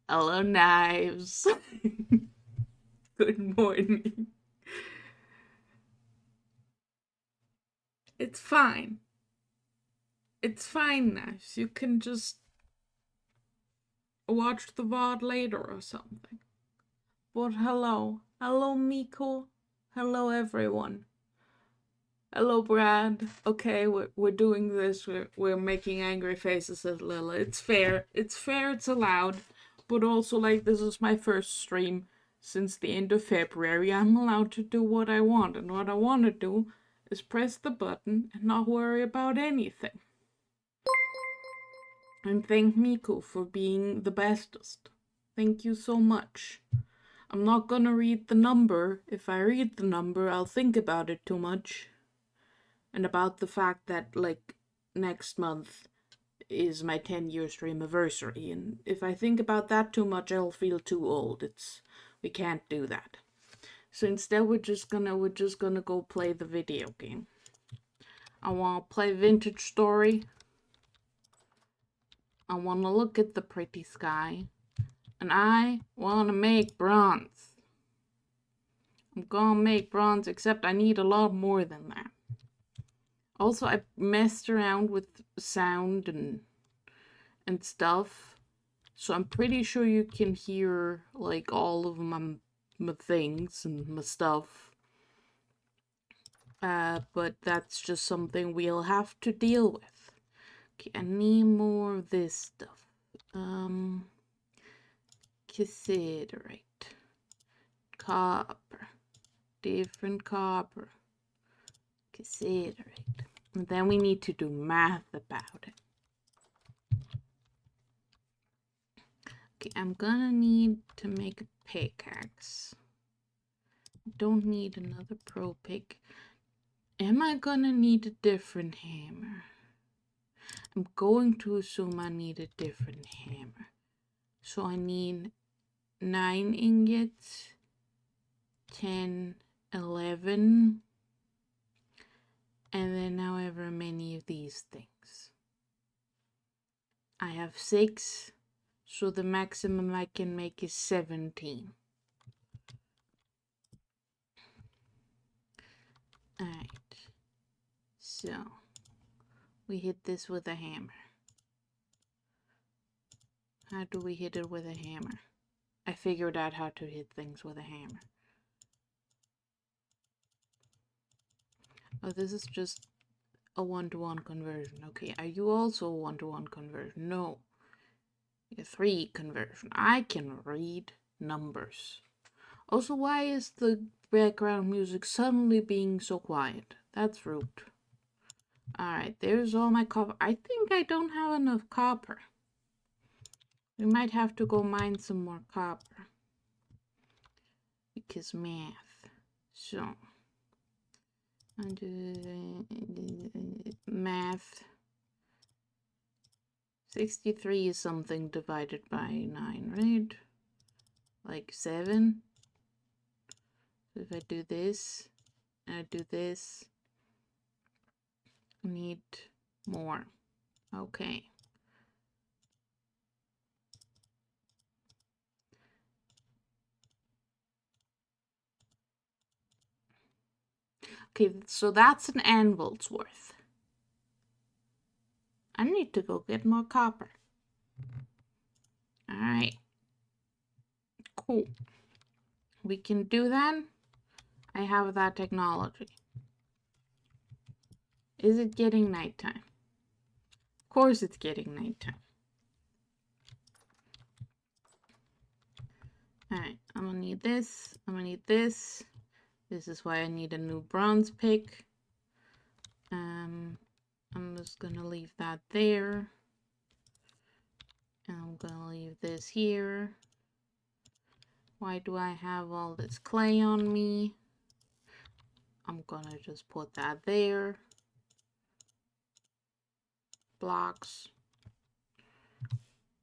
Hello, knives. Good morning. It's fine. It's fine, knives. You can just watch the VOD later or something. But hello. Hello, Miko. Hello, everyone. Hello, Brad. Okay, we're doing this. We're making angry faces at Lila. It's fair. It's fair. It's allowed. But also, like, this is my first stream since the end of February. I'm allowed to do what I want, and what I want to do is press the button and not worry about anything. And thank Miku for being the bestest. Thank you so much. I'm not gonna read the number. If I read the number, I'll think about it too much. And about the fact that, like, next month is my 10-year stream anniversary. And if I think about that too much, I'll feel too old. We can't do that. So instead, we're just gonna go play the video game. I wanna play Vintage Story. I wanna look at the pretty sky. And I wanna make bronze. I'm gonna make bronze, except I need a lot more than that. Also, I messed around with sound and stuff, so I'm pretty sure you can hear, like, all of my things and my stuff. But that's just something we'll have to deal with. Okay, I need more of this stuff. Cassiterite. Copper. Different copper. Cassiterite. And then we need to do math about it. Okay, I'm gonna need to make a pickaxe. Don't need another pro pick. Am I gonna need a different hammer? I'm going to assume I need a different hammer. So I need 9 ingots, 10, 11, and then however many of these things. I have 6, so the maximum I can make is 17. Alright, so we hit this with a hammer. How do we hit it with a hammer? I figured out how to hit things with a hammer. Oh, this is just a 1-to-1 conversion. Okay, are you also a 1-to-1 conversion? No. A 3 conversion. I can read numbers. Also, why is the background music suddenly being so quiet? That's rude. Alright, there's all my copper. I think I don't have enough copper. We might have to go mine some more copper. Because math. So, math. 63 is something divided by 9, right? Like 7. So if I do this, and I do this, I need more. Okay. Okay, so that's an anvil's worth. I need to go get more copper. Alright. Cool. We can do that. I have that technology. Is it getting nighttime? Of course it's getting nighttime. Alright, I'm gonna need this. I'm gonna need this. This is why I need a new bronze pick. I'm just gonna leave that there. And I'm gonna leave this here. Why do I have all this clay on me? I'm gonna just put that there. Blocks.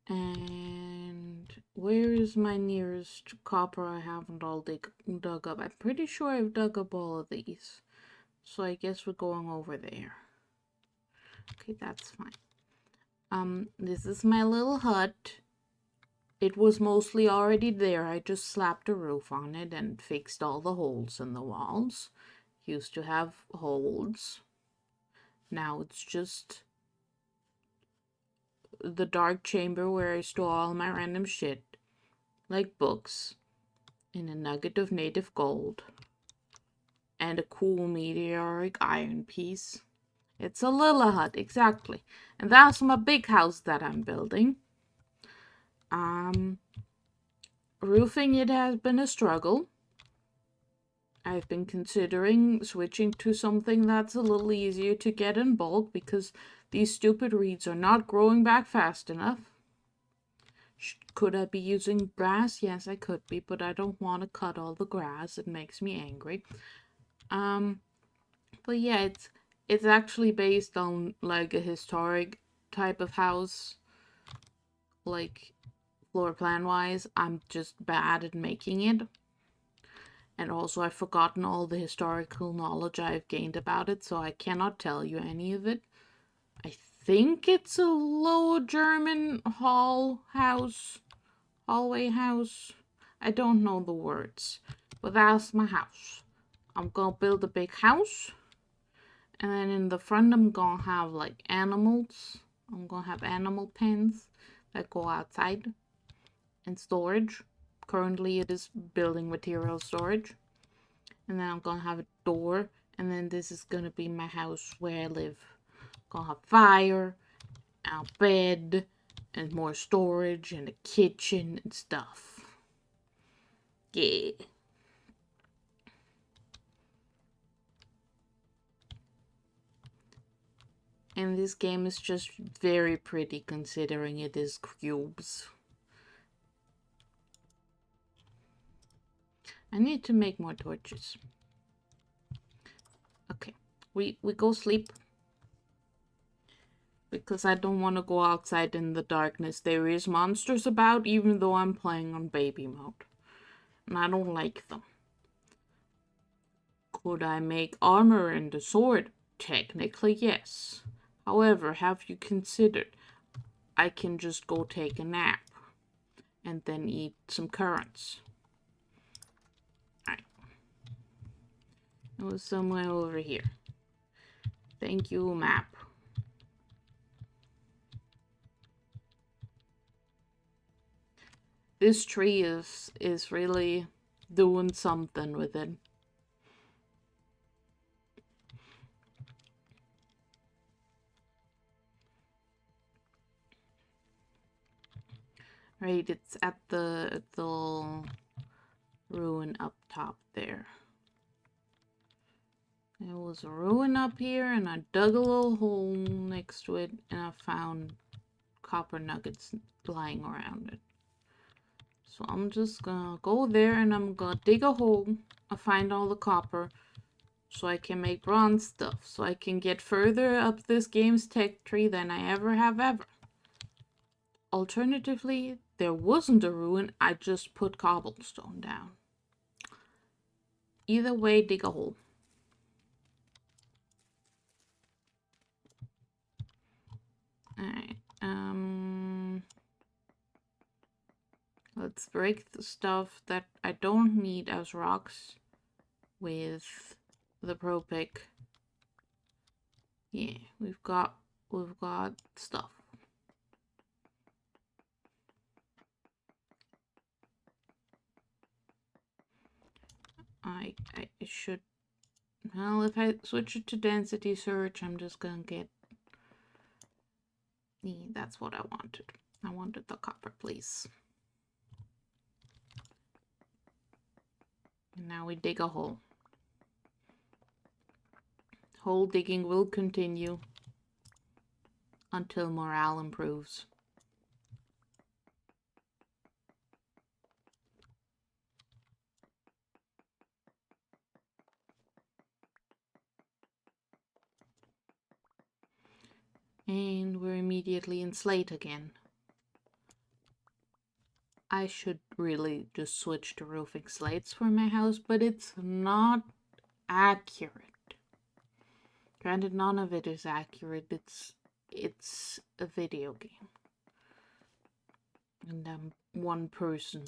And where is my nearest copper I haven't all dug up? I'm pretty sure I've dug up all of these. So I guess we're going over there. Okay, that's fine. This is my little hut. It was mostly already there. I just slapped a roof on it and fixed all the holes in the walls. Used to have holes. Now it's just the dark chamber where I store all my random shit, like books, and a nugget of native gold, and a cool meteoric iron piece. It's a little hut, exactly. And that's my big house that I'm building. Roofing it has been a struggle. I've been considering switching to something that's a little easier to get in bulk because these stupid reeds are not growing back fast enough. Could I be using grass? Yes, I could be, but I don't want to cut all the grass. It makes me angry. But yeah, it's actually based on like a historic type of house, like floor plan wise. I'm just bad at making it. And also I've forgotten all the historical knowledge I've gained about it, so I cannot tell you any of it. I think it's a Low German hallway house. I don't know the words, but that's my house. I'm gonna build a big house, and then in the front I'm gonna have like animals. I'm gonna have animal pens that go outside, and storage. Currently it is building material storage. And then I'm gonna have a door, and then this is gonna be my house where I live. Gonna have fire, a bed, and more storage, and a kitchen and stuff. Yeah. And this game is just very pretty considering it is cubes. I need to make more torches. Okay, we go sleep. Because I don't want to go outside in the darkness. There is monsters about, even though I'm playing on baby mode. And I don't like them. Could I make armor and a sword? Technically, yes. However, have you considered I can just go take a nap and then eat some currants? Alright. It was somewhere over here. Thank you, map. This tree is really doing something with it. Right, it's at the little ruin up top there. There was a ruin up here, and I dug a little hole next to it, and I found copper nuggets lying around it. So I'm just gonna go there, and I'm gonna dig a hole, find all the copper, so I can make bronze stuff, so I can get further up this game's tech tree than I ever have ever. Alternatively, there wasn't a ruin, I just put cobblestone down. Either way, dig a hole. Alright, let's break the stuff that I don't need as rocks with the pro pick. Yeah, we've got stuff. I should, well, if I switch it to density search, I'm just gonna get, yeah, that's what I wanted. I wanted the copper, please. And now we dig a hole. Hole digging will continue until morale improves. And we're immediately in slate again. I should really just switch to roofing slates for my house, but it's not accurate. Granted, none of it is accurate. It's a video game. And I'm one person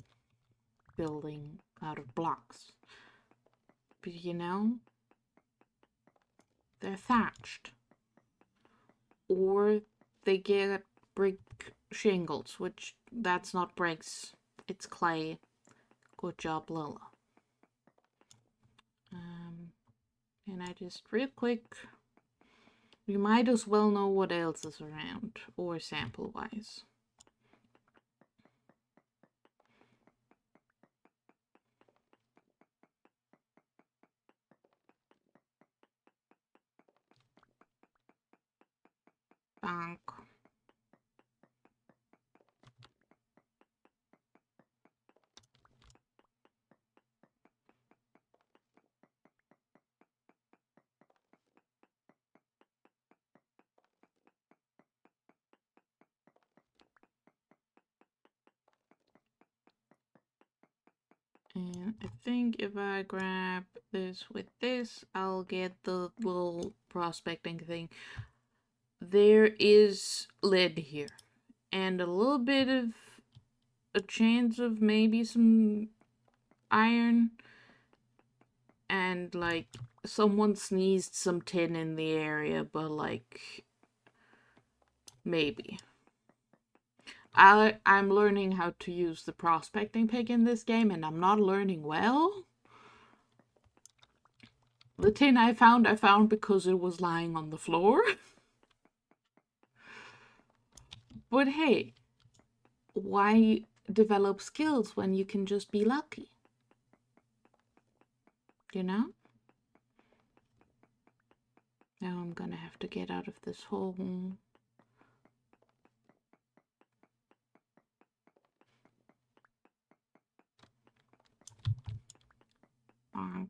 building out of blocks. But you know, they're thatched. Or they get brick shingles, which that's not bricks, it's clay. Good job, Lola. And I just real quick, we might as well know what else is around, or sample wise. Bonk. And I think if I grab this with this, I'll get the little prospecting thing. There is lead here. And a little bit of a chance of maybe some iron. And like someone sneezed some tin in the area, but like maybe. I'm learning how to use the prospecting pick in this game, and I'm not learning well. The tin I found because it was lying on the floor. But hey, why develop skills when you can just be lucky? You know? Now I'm gonna have to get out of this hole. Bonk.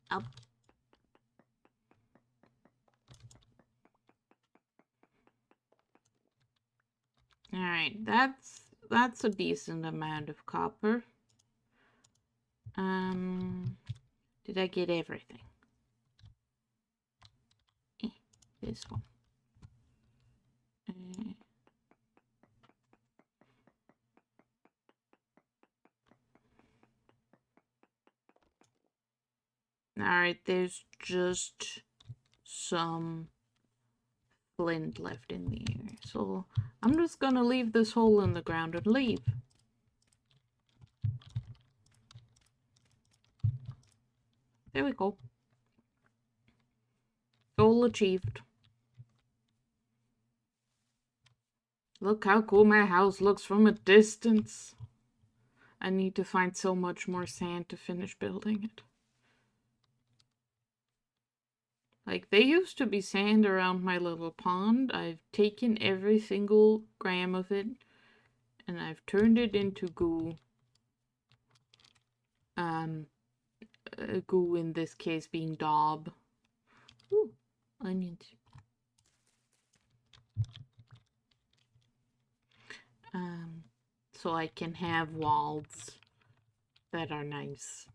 Up. Alright, that's a decent amount of copper. Did I get everything? This one. Alright, there's just some flint left in the air. So I'm just gonna leave this hole in the ground and leave. There we go. Goal achieved. Look how cool my house looks from a distance. I need to find so much more sand to finish building it. Like, there used to be sand around my little pond. I've taken every single gram of it and I've turned it into goo. Goo in this case being daub. Ooh, onions. So I can have walls that are nice.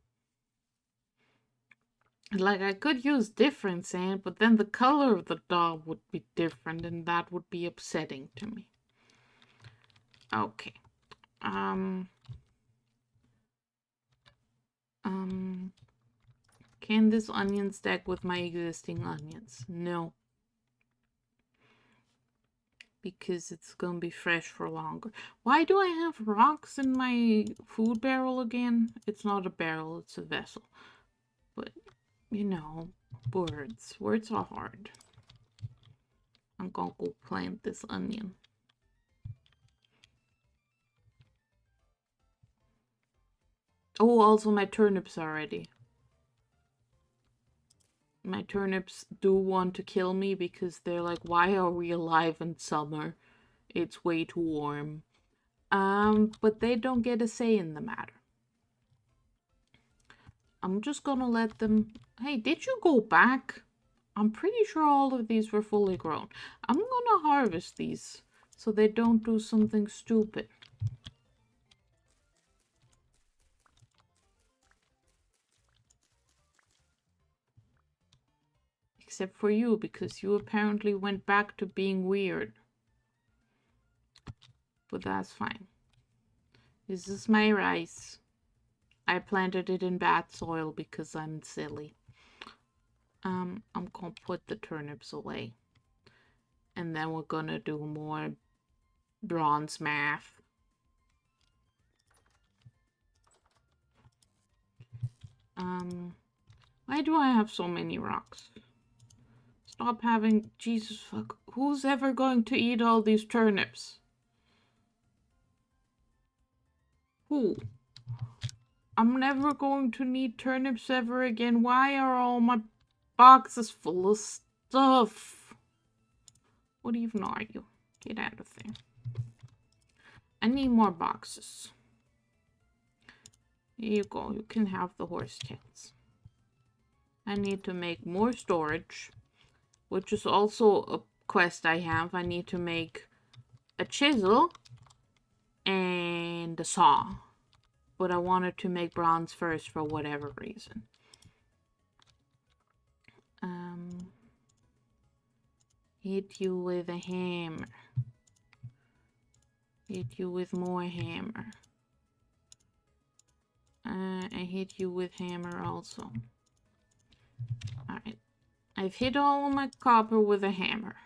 Like, I could use different sand, but then the color of the daub would be different, and that would be upsetting to me. Okay. Can this onion stack with my existing onions? No. Because it's gonna be fresh for longer. Why do I have rocks in my food barrel again? It's not a barrel, it's a vessel. But, you know, words. Words are hard. I'm gonna go plant this onion. Oh, also my turnips are ready. My turnips do want to kill me because they're like, why are we alive in summer? It's way too warm. But they don't get a say in the matter. I'm just gonna let them... Hey, did you go back? I'm pretty sure all of these were fully grown. I'm gonna harvest these so they don't do something stupid. Except for you, because you apparently went back to being weird. But that's fine. This is my rice. I planted it in bad soil because I'm silly. I'm gonna put the turnips away. And then we're gonna do more bronze math. Why do I have so many rocks? Stop having... Jesus fuck. Who's ever going to eat all these turnips? Who? I'm never going to need turnips ever again. Why are all my boxes full of stuff? What even are you? Get out of there. I need more boxes. Here you go. You can have the horse tails. I need to make more storage, which is also a quest I have. I need to make a chisel and a saw. But I wanted to make bronze first for whatever reason. Hit you with a hammer. Hit you with more hammer. I hit you with hammer also. Alright. I've hit all my copper with a hammer.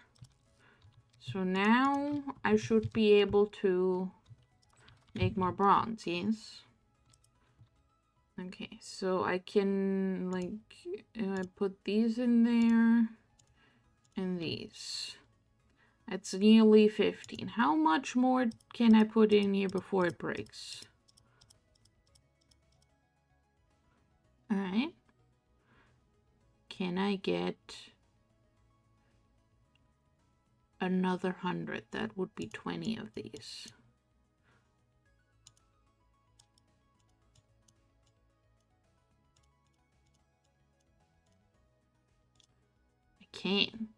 So now I should be able to make more bronze, yes? Okay, so I can, like, put these in there and these. That's nearly 15. How much more can I put in here before it breaks? Alright. Can I get another 100? That would be 20 of these. I can.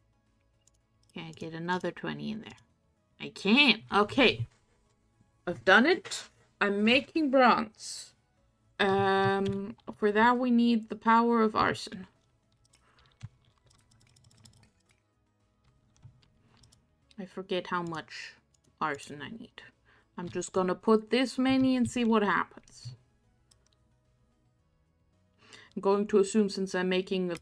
Can I get another 20 in there? I can't. Okay. I've done it. I'm making bronze. For that we need the power of arson. I forget how much arson I need. I'm just gonna put this many and see what happens. I'm going to assume, since I'm making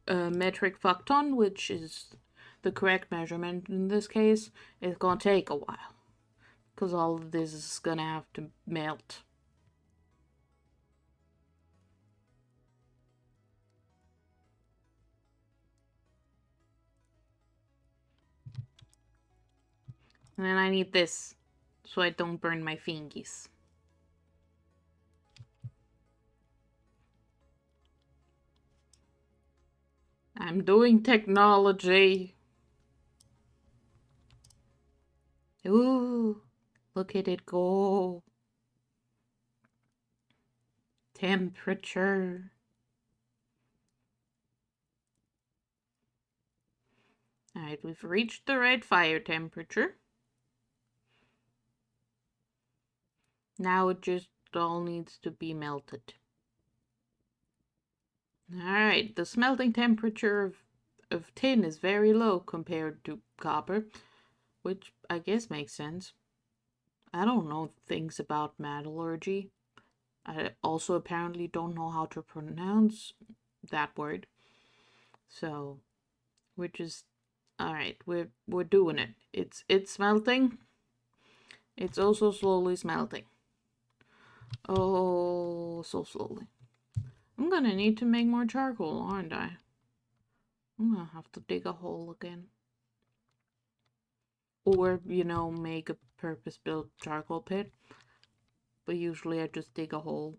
a metric fuckton, which is the correct measurement in this case, it's gonna take a while. Because all of this is gonna have to melt. And then I need this, so I don't burn my fingies. I'm doing technology. Ooh, look at it go. Temperature. Alright, we've reached the right fire temperature. Now it just all needs to be melted. Alright, the smelting temperature of tin is very low compared to copper, which I guess makes sense. I don't know things about metallurgy. I also apparently don't know how to pronounce that word. So we're just... Alright, we're doing it. It's smelting. It's also slowly smelting. Oh, so slowly. I'm gonna need to make more charcoal, aren't I? I'm gonna have to dig a hole again. Or, you know, make a purpose-built charcoal pit. But usually I just dig a hole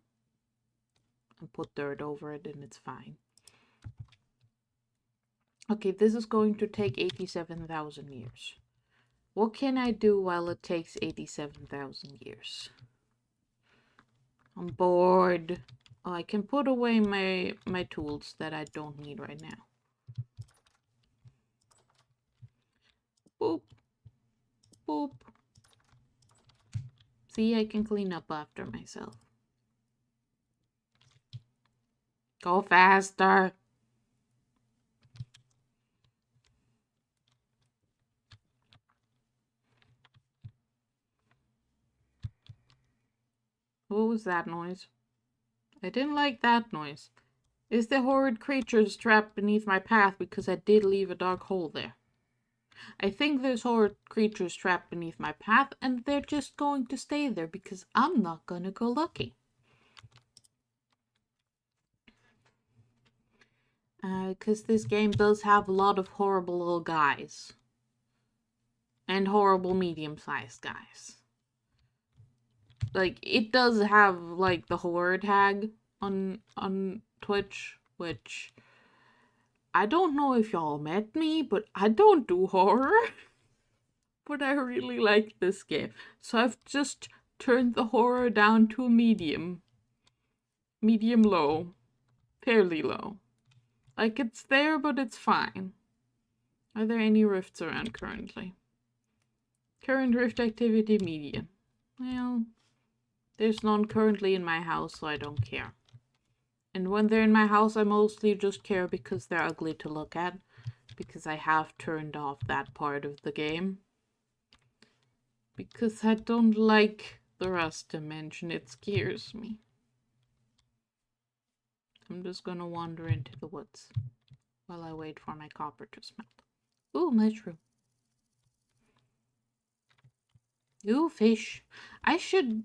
and put dirt over it and it's fine. Okay, this is going to take 87,000 years. What can I do while it takes 87,000 years? I'm bored. Oh, I can put away my tools that I don't need right now. Boop. Boop. See, I can clean up after myself. Go faster. What was that noise? I didn't like that noise. Is there horrid creatures trapped beneath my path because I did leave a dark hole there? I think there's horrid creatures trapped beneath my path and they're just going to stay there because I'm not gonna go looking. Because this game does have a lot of horrible little guys. And horrible medium-sized guys. Like, it does have, like, the horror tag on Twitch, which I don't know if y'all met me, but I don't do horror. But I really like this game. So I've just turned the horror down to a medium. Medium low. Fairly low. Like, it's there, but it's fine. Are there any rifts around currently? Current rift activity medium. Well, there's none currently in my house, so I don't care. And when they're in my house, I mostly just care because they're ugly to look at. Because I have turned off that part of the game. Because I don't like the rust dimension, it scares me. I'm just gonna wander into the woods while I wait for my copper to smelt. Ooh, mushroom. Ooh, fish. I should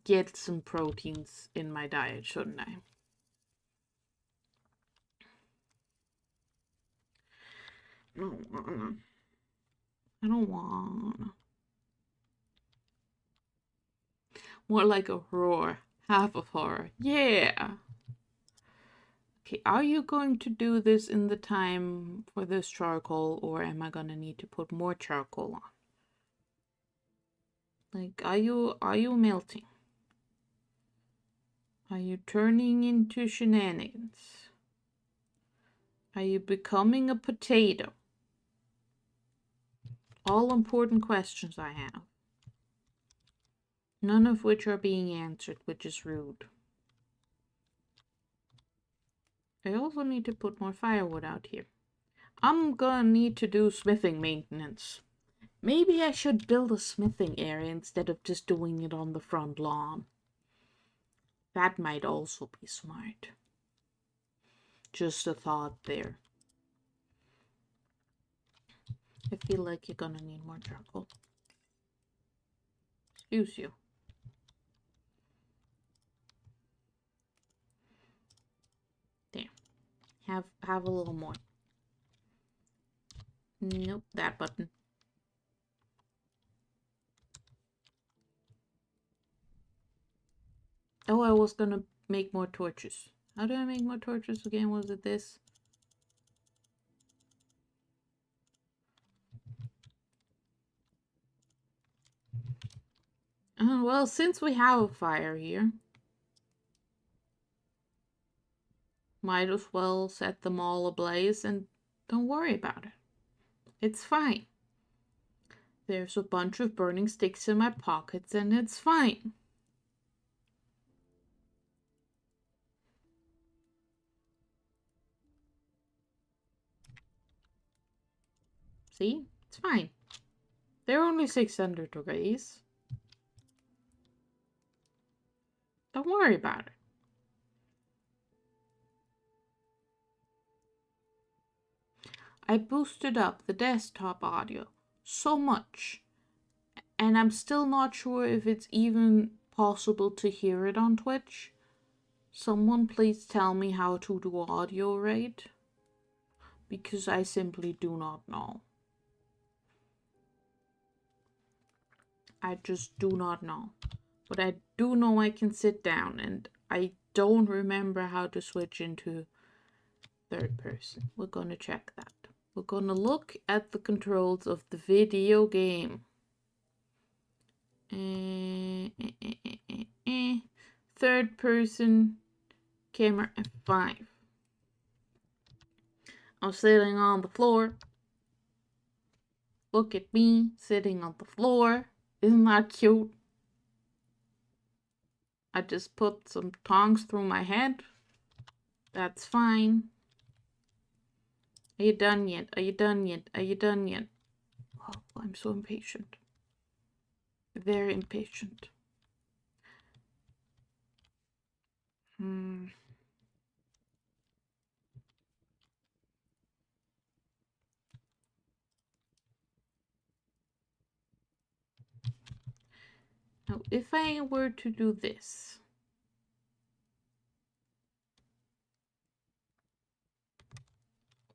get some proteins in my diet, shouldn't I? I don't wanna. I don't wanna. More like a roar. Half of horror. Yeah! Okay, are you going to do this in the time for this charcoal, or am I gonna need to put more charcoal on? Like, are you melting? Are you turning into shenanigans? Are you becoming a potato? All important questions I have. None of which are being answered, which is rude. I also need to put more firewood out here. I'm gonna need to do smithing maintenance. Maybe I should build a smithing area instead of just doing it on the front lawn. That might also be smart. Just a thought there. I feel like you're gonna need more charcoal. Excuse you. There. Have a little more. Nope, that button. Oh, I was gonna make more torches. How do I make more torches again? Was it this? Well, since we have a fire here, might as well set them all ablaze and don't worry about it. It's fine. There's a bunch of burning sticks in my pockets and it's fine. See? It's fine. They're only 600 degrees. Don't worry about it. I boosted up the desktop audio so much, and I'm still not sure if it's even possible to hear it on Twitch. Someone please tell me how to do audio rate, because I simply do not know. I just do not know. But I do know I can sit down, and I don't remember how to switch into third person. We're gonna check that. We're gonna look at the controls of the video game. third person camera F5. I'm sitting on the floor. Look at me sitting on the floor. Isn't that cute? I just put some tongs through my head. That's fine. Are you done yet? Are you done yet? Are you done yet? Oh, I'm so impatient. Very impatient. Now, if I were to do this,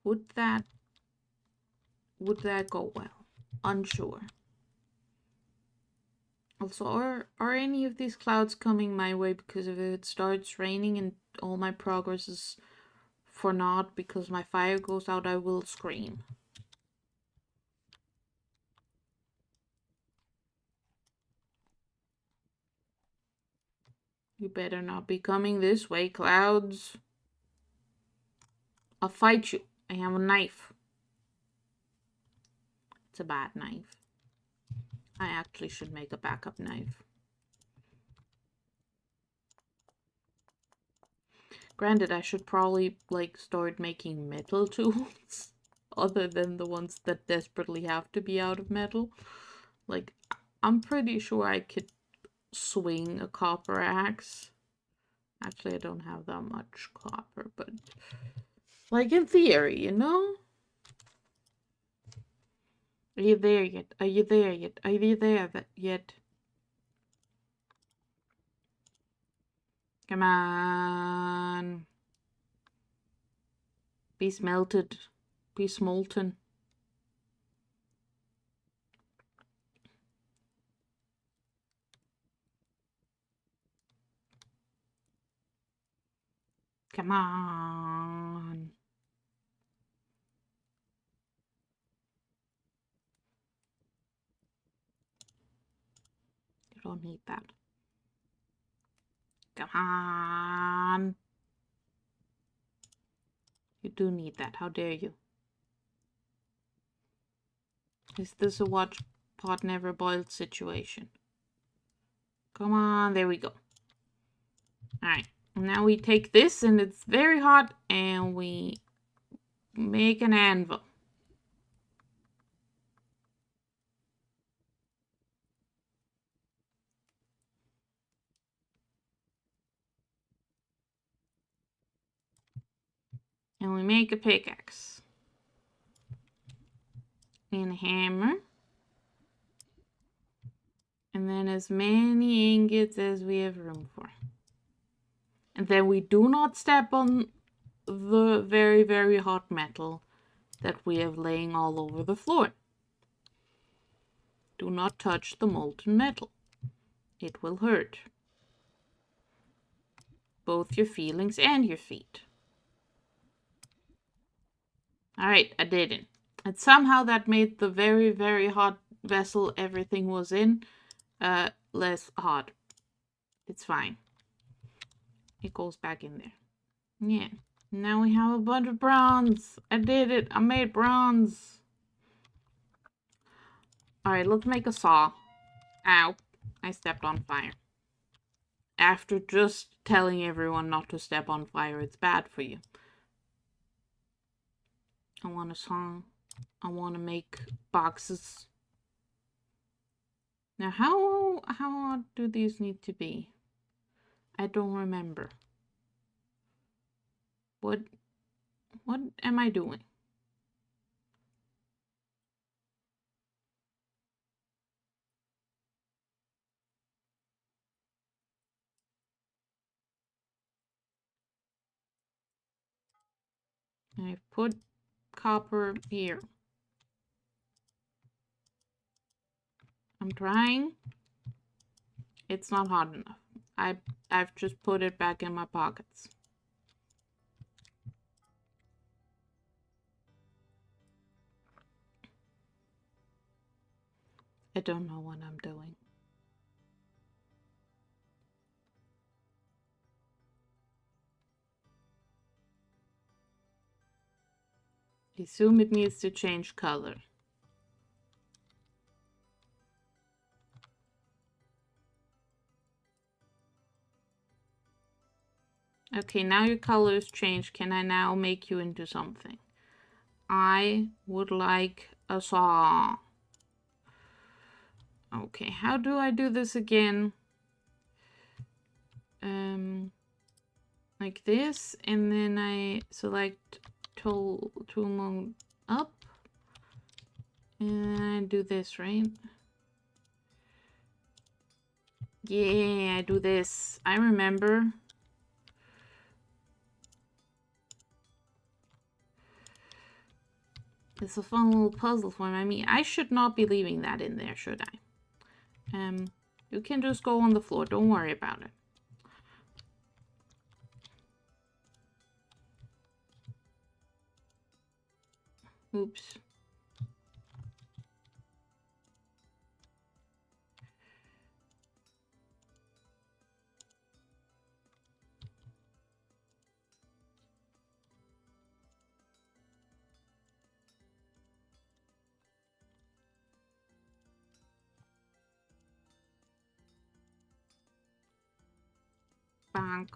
would that go well? Unsure. Also, are any of these clouds coming my way? Because if it starts raining and all my progress is for naught because my fire goes out, I will scream. You better not be coming this way, clouds. I'll fight you. I have a knife. It's a bad knife. I actually should make a backup knife. Granted, I should probably, like, start making metal tools. Other than the ones that desperately have to be out of metal. Like, I'm pretty sure I could swing a copper axe. Actually, I don't have that much copper, but... like, in theory, you know? Are you there yet? Are you there yet? Are you there yet? Come on. Be smelted. Be smolten. Come on. You don't need that. Come on. You do need that. How dare you? Is this a watch pot never boiled situation? Come on. There we go. Alright. Now we take this and it's very hot and we make an anvil. And we make a pickaxe. And a hammer. And then as many ingots as we have room for. And then we do not step on the very, very hot metal that we have laying all over the floor. Do not touch the molten metal. It will hurt. Both your feelings and your feet. Alright, I didn't. And somehow that made the very, very hot vessel everything was in less hot. It's fine. It goes back in there. Yeah. Now we have a bunch of bronze. I did it. I made bronze. Alright, let's make a saw. Ow. I stepped on fire. After just telling everyone not to step on fire, it's bad for you. I want a saw. I want to make boxes. Now, how do these need to be? I don't remember. What am I doing? I put copper here. I'm trying. It's not hot enough. I've just put it back in my pockets. I don't know what I'm doing. I assume it needs to change color. Okay, now your color is changed. Can I now make you into something? I would like a saw. Okay, how do I do this again? Like this, and then I select tool mode up, and I do this, right? Yeah, I do this. I remember. It's a fun little puzzle for me. I mean, I should not be leaving that in there, should I? You can just go on the floor. Don't worry about it. Oops. Bonk.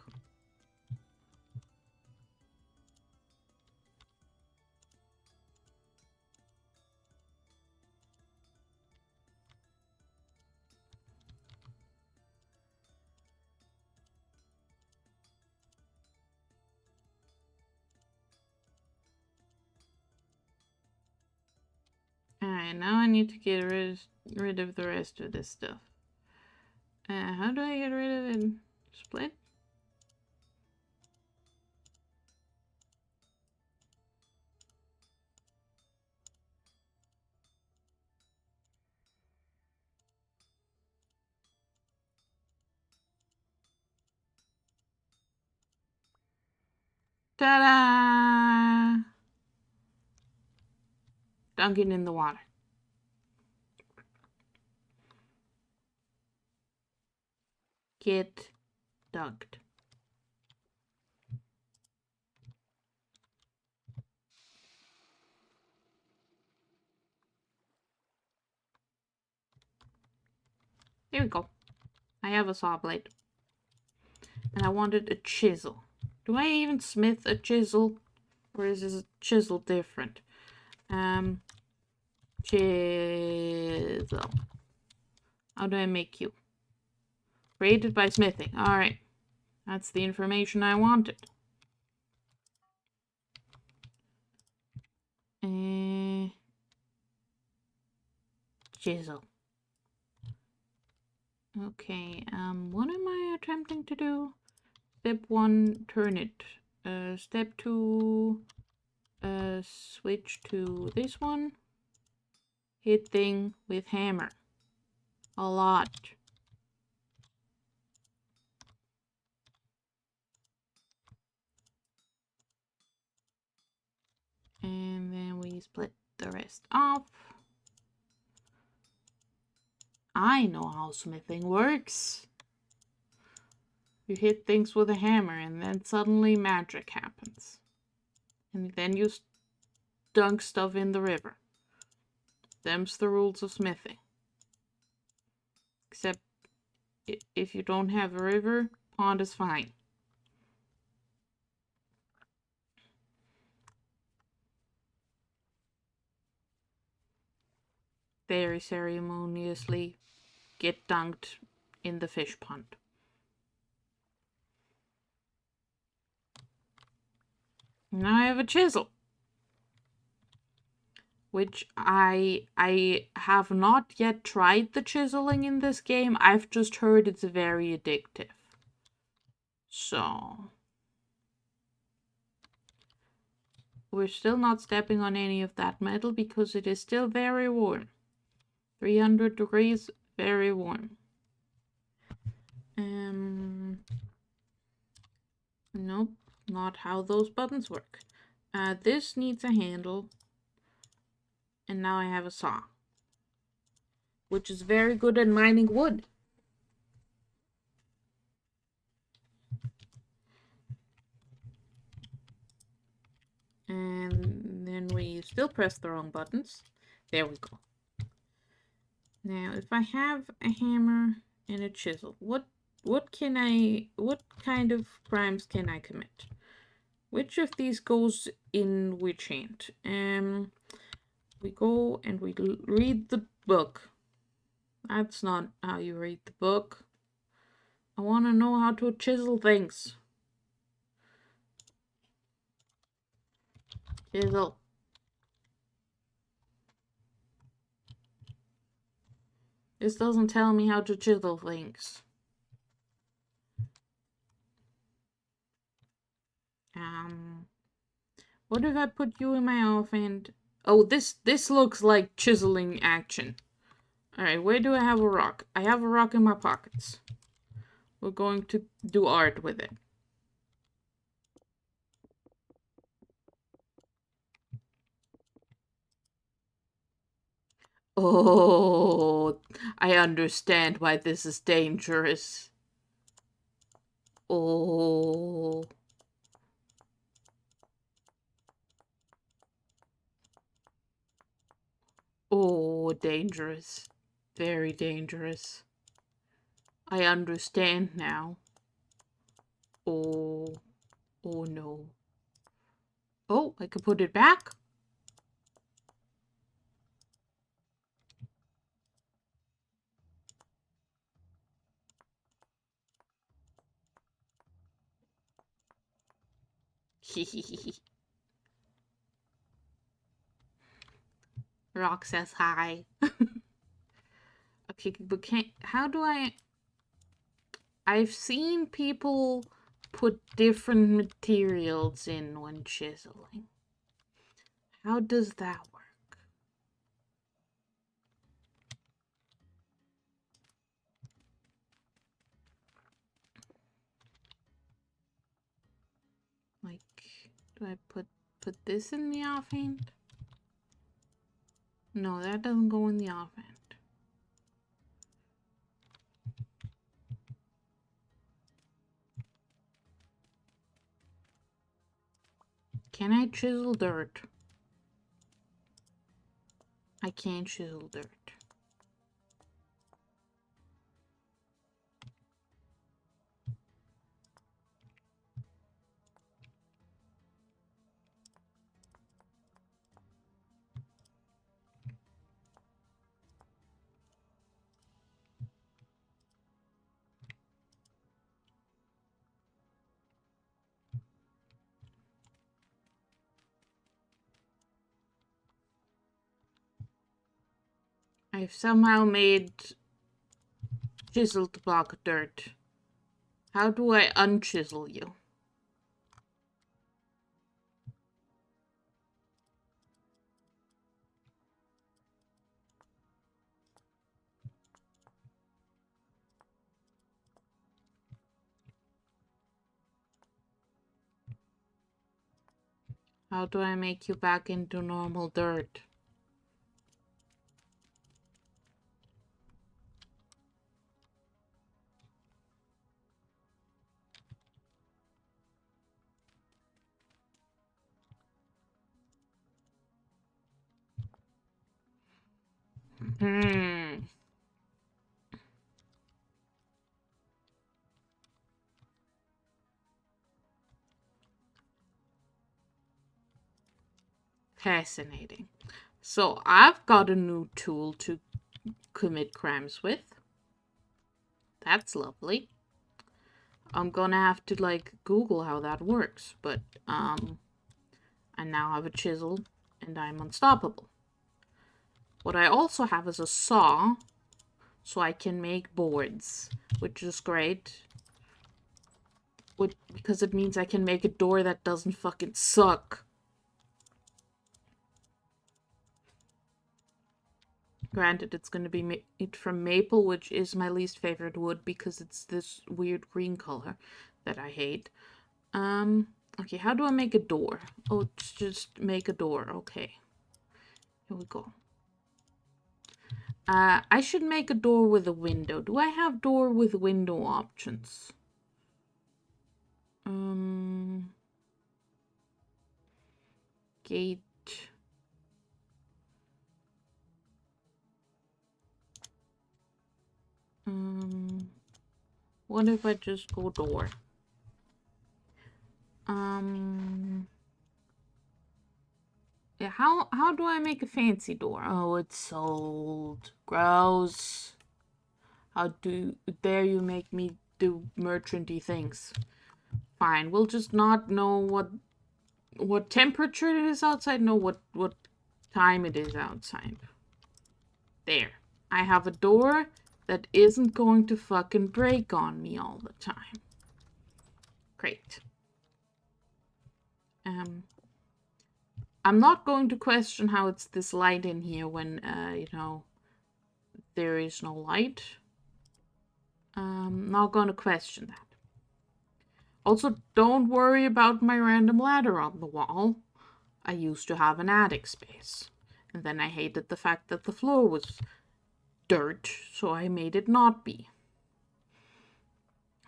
Alright, now I need to get rid of the rest of this stuff. How do I get rid of it? Split? Ta-da! Dunk it in the water. Get dunked. Here we go. I have a saw blade. And I wanted a chisel. Do I even smith a chisel? Or is this chisel different? Chisel. How do I make you? Created by smithing. Alright. That's the information I wanted. Chisel. Okay, what am I attempting to do? Step 1, turn it. Step 2, switch to this one. Hit thing with hammer. A lot. And then we split the rest off. I know how smithing works. You hit things with a hammer and then suddenly magic happens. And then you dunk stuff in the river. Them's the rules of smithing. Except if you don't have a river, pond is fine. Very ceremoniously get dunked in the fish pond. Now I have a chisel. Which I have not yet tried the chiseling in this game. I've just heard it's very addictive. So we're still not stepping on any of that metal because it is still very warm. 300 degrees, very warm. Nope, not how those buttons work. This needs a handle. And now I have a saw. Which is very good at mining wood. And then we still pressed the wrong buttons. There we go. Now, if I have a hammer and a chisel, what kind of crimes can I commit? Which of these goes in which hand? We go and we read the book. That's not how you read the book. I want to know how to chisel things. Chisel. This doesn't tell me how to chisel things. What if I put you in my offhand? Oh, this looks like chiseling action. Alright, where do I have a rock? I have a rock in my pockets. We're going to do art with it. Oh, I understand why this is dangerous. Oh. Oh, dangerous. Very dangerous. I understand now. Oh. Oh no. Oh, I could put it back? Rock says hi. Okay, but how do I've seen people put different materials in when chiseling. How does that work? Like, do I put this in the offhand? No, that doesn't go in the offhand. Can I chisel dirt? I can't chisel dirt. I've somehow made chiseled block of dirt. How do I unchisel you? How do I make you back into normal dirt? Fascinating. So I've got a new tool to commit crimes with. That's lovely. I'm gonna have to like Google how that works, but I now have a chisel and I'm unstoppable. What I also have is a saw, so I can make boards, which is great. Because it means I can make a door that doesn't fucking suck. Granted, it's going to be made from maple, which is my least favorite wood because it's this weird green color that I hate. Okay, how do I make a door? Oh, it's just make a door. Okay. Here we go. I should make a door with a window. Do I have door with window options? Gate. What if I just go door? Yeah, how do I make a fancy door? Oh, it's sold. Gross. How dare you make me do merchanty things? Fine, we'll just not know what temperature it is outside, know what time it is outside. There. I have a door that isn't going to fucking break on me all the time. Great. I'm not going to question how it's this light in here when, there is no light. Not going to question that. Also, don't worry about my random ladder on the wall. I used to have an attic space. And then I hated the fact that the floor was dirt, so I made it not be.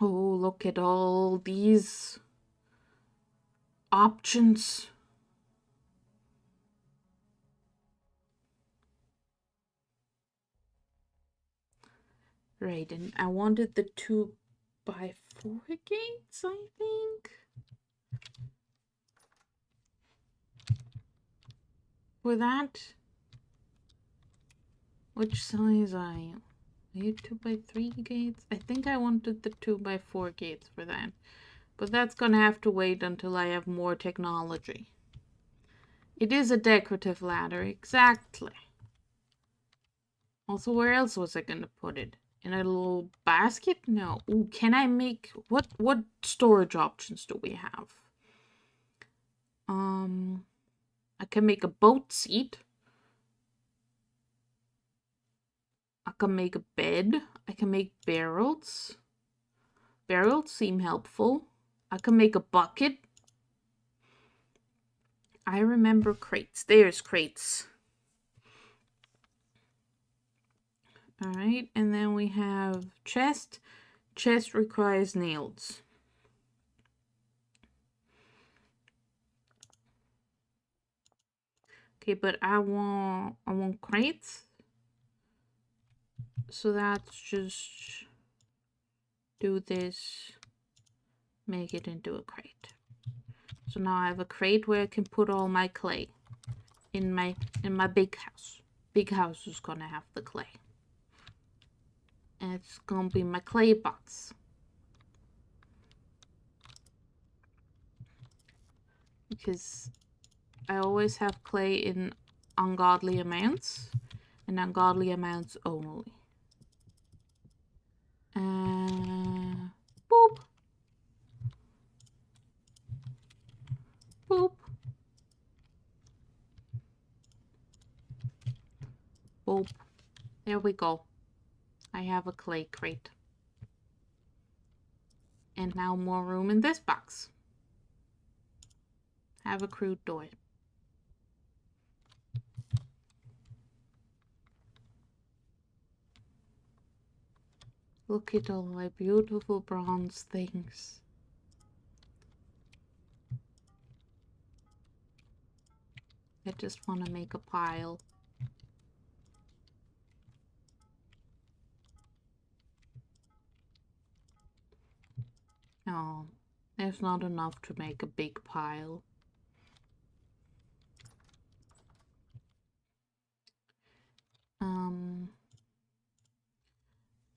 Oh, look at all these options. Right, and I wanted the 2x4 gates, I think. For that, which size are you? Are you 2x3 gates? I think I wanted the 2x4 gates for that. But that's gonna have to wait until I have more technology. It is a decorative ladder, exactly. Also, where else was I gonna put it? In a little basket? No. Ooh, can I make... What storage options do we have? I can make a boat seat. I can make a bed. I can make barrels. Barrels seem helpful. I can make a bucket. I remember crates. There's crates. Alright, and then we have chest. Chest requires nails. Okay, but I want crates. So that's just do this, make it into a crate. So now I have a crate where I can put all my clay in my big house. Big house is gonna have the clay. And it's gonna be my clay box. Because I always have clay in ungodly amounts and ungodly amounts only. Boop. Boop. Boop. There we go. I have a clay crate. And now more room in this box. Have a crude door. Look at all my beautiful bronze things. I just want to make a pile. No, there's not enough to make a big pile.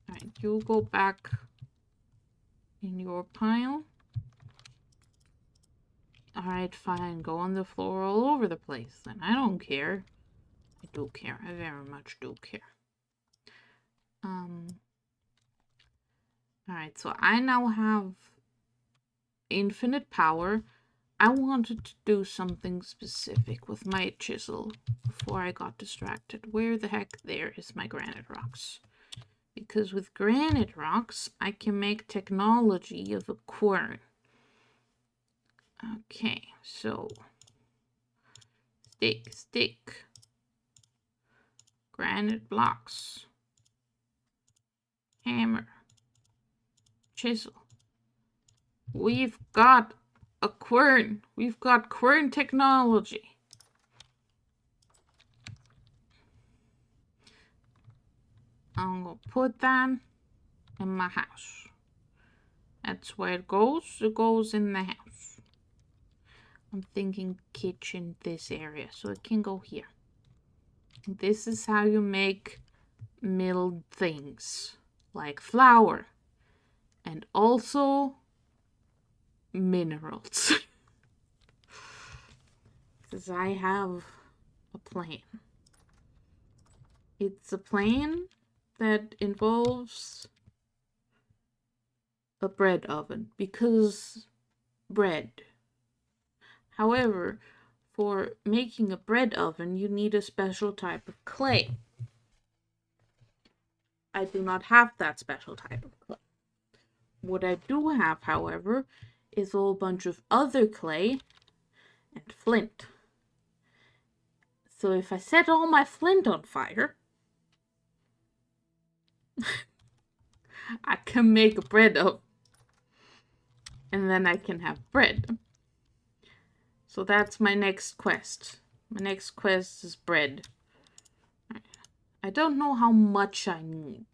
Alright, you go back in your pile. Alright, fine. Go on the floor all over the place then. I don't care. I do care. I very much do care. Alright, so I now have infinite power. I wanted to do something specific with my chisel before I got distracted. Where the heck? There is my granite rocks. Because with granite rocks, I can make technology of a quern. Okay, so stick, granite blocks, hammer, chisel. We've got a quern. We've got quern technology. I'm gonna put that in my house. That's where it goes. It goes in the house. I'm thinking kitchen, this area, so it can go here. This is how you make milled things, like flour, and also minerals. Because I have a plan. It's a plan that involves a bread oven, because bread. However, for making a bread oven, you need a special type of clay. I do not have that special type of clay. What I do have, however, is a whole bunch of other clay and flint. So if I set all my flint on fire, I can make a bread oven. And then I can have bread. So that's my next quest. My next quest is bread. I don't know how much I need,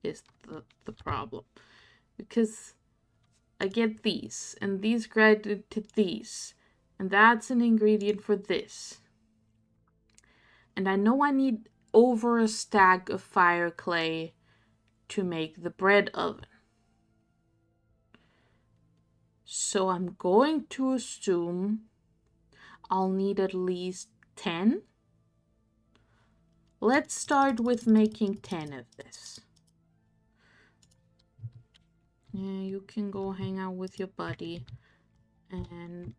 is the problem. Because I get these, and these grind to these. And that's an ingredient for this. And I know I need over a stack of fire clay to make the bread oven. So I'm going to assume I'll need at least 10. Let's start with making 10 of this. Yeah, you can go hang out with your buddy. And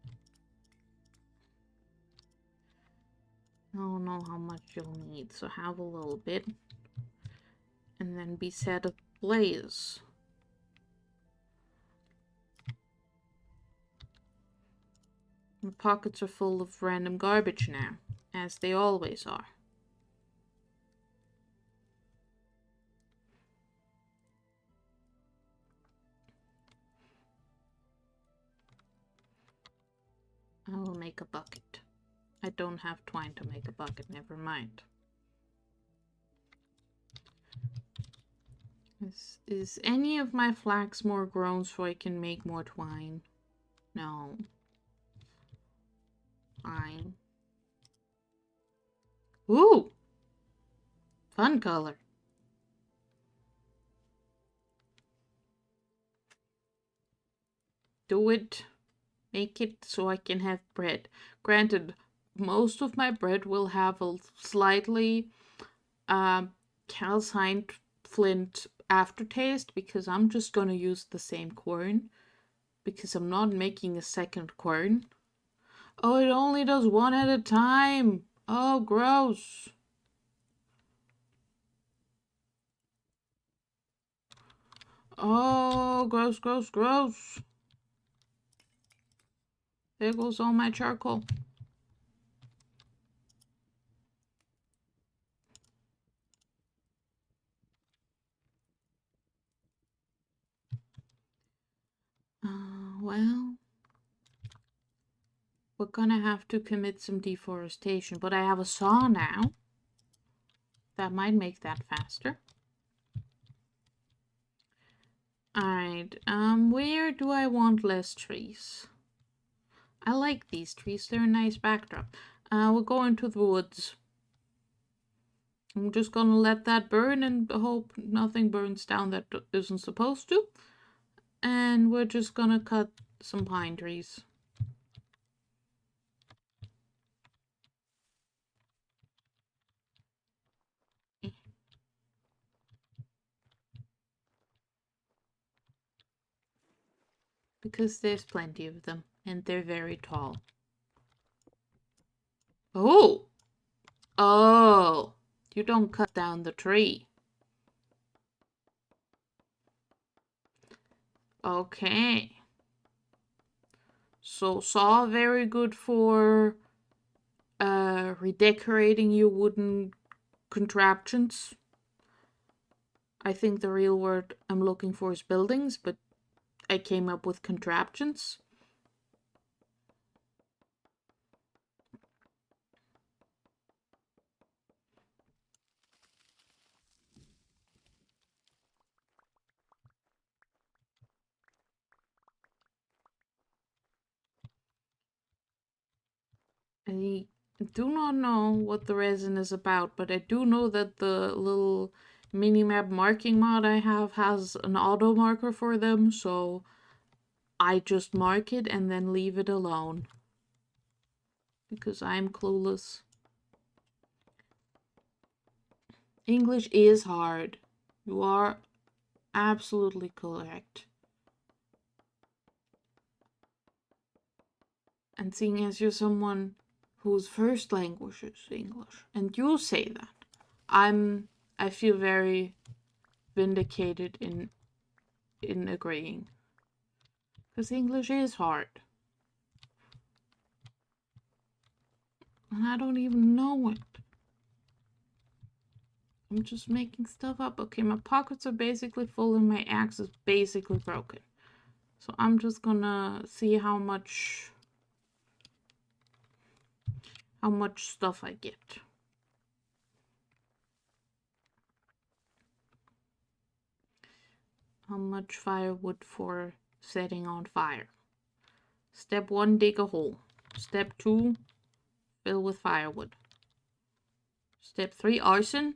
I don't know how much you'll need, so have a little bit. And then be set ablaze. My pockets are full of random garbage now, as they always are. I will make a bucket. I don't have twine to make a bucket, never mind. Is any of my flax more grown so I can make more twine? No. Fine. Ooh! Fun color. Do it. Make it so I can have bread. Granted, most of my bread will have a slightly calcined flint aftertaste because I'm just gonna use the same quern because I'm not making a second quern. Oh, it only does one at a time. Oh, gross. Oh, gross, gross, gross. There goes all my charcoal. Well, we're gonna have to commit some deforestation, but I have a saw now. That might make that faster. Alright, where do I want less trees? I like these trees, they're a nice backdrop. We'll go into the woods. I'm just gonna let that burn and hope nothing burns down that isn't supposed to. And we're just gonna cut some pine trees. Because there's plenty of them, and they're very tall. Oh! Oh! You don't cut down the tree. Okay. So saw, very good for redecorating your wooden contraptions. I think the real word I'm looking for is buildings, but I came up with contraptions. I do not know what the resin is about, but I do know that the little minimap marking mod I have has an auto marker for them, so I just mark it and then leave it alone. Because I'm clueless. English is hard. You are absolutely correct. And seeing as you're someone whose first language is English, and you say that, I feel very vindicated in agreeing. Because English is hard. And I don't even know it. I'm just making stuff up. Okay, my pockets are basically full and my axe is basically broken. So I'm just gonna see how much stuff I get. How much firewood for setting on fire. Step 1, dig a hole. Step 2, fill with firewood. Step 3, arson.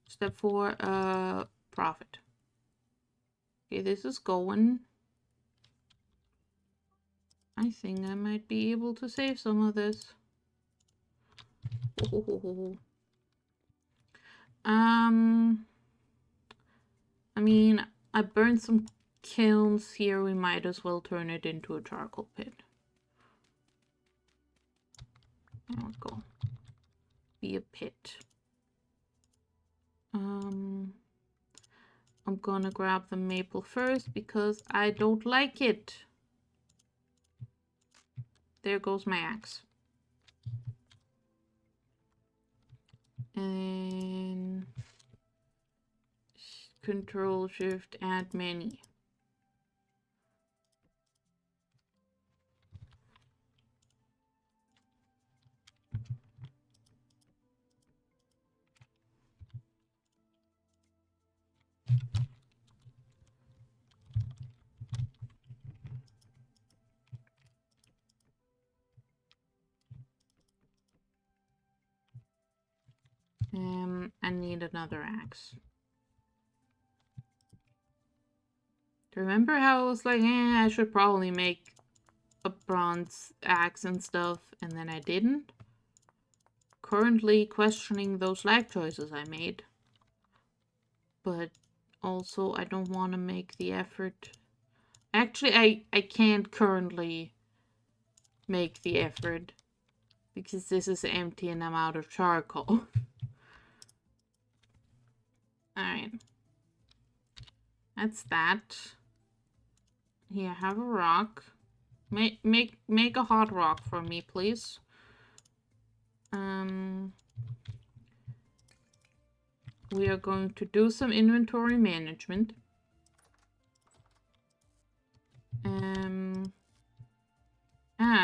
Step 4, profit. Okay, this is going. I think I might be able to save some of this. I mean, I burned some kilns here. We might as well turn it into a charcoal pit. There we go. Be a pit. I'm gonna grab the maple first because I don't like it. There goes my axe. And Control Shift add many. I need another axe. Remember how I was like, I should probably make a bronze axe and stuff, and then I didn't? Currently questioning those life choices I made. But also I don't want to make the effort. Actually, I can't currently make the effort because this is empty and I'm out of charcoal. Alright. That's that. Here, have a rock. Make a hot rock for me, please. We are going to do some inventory management.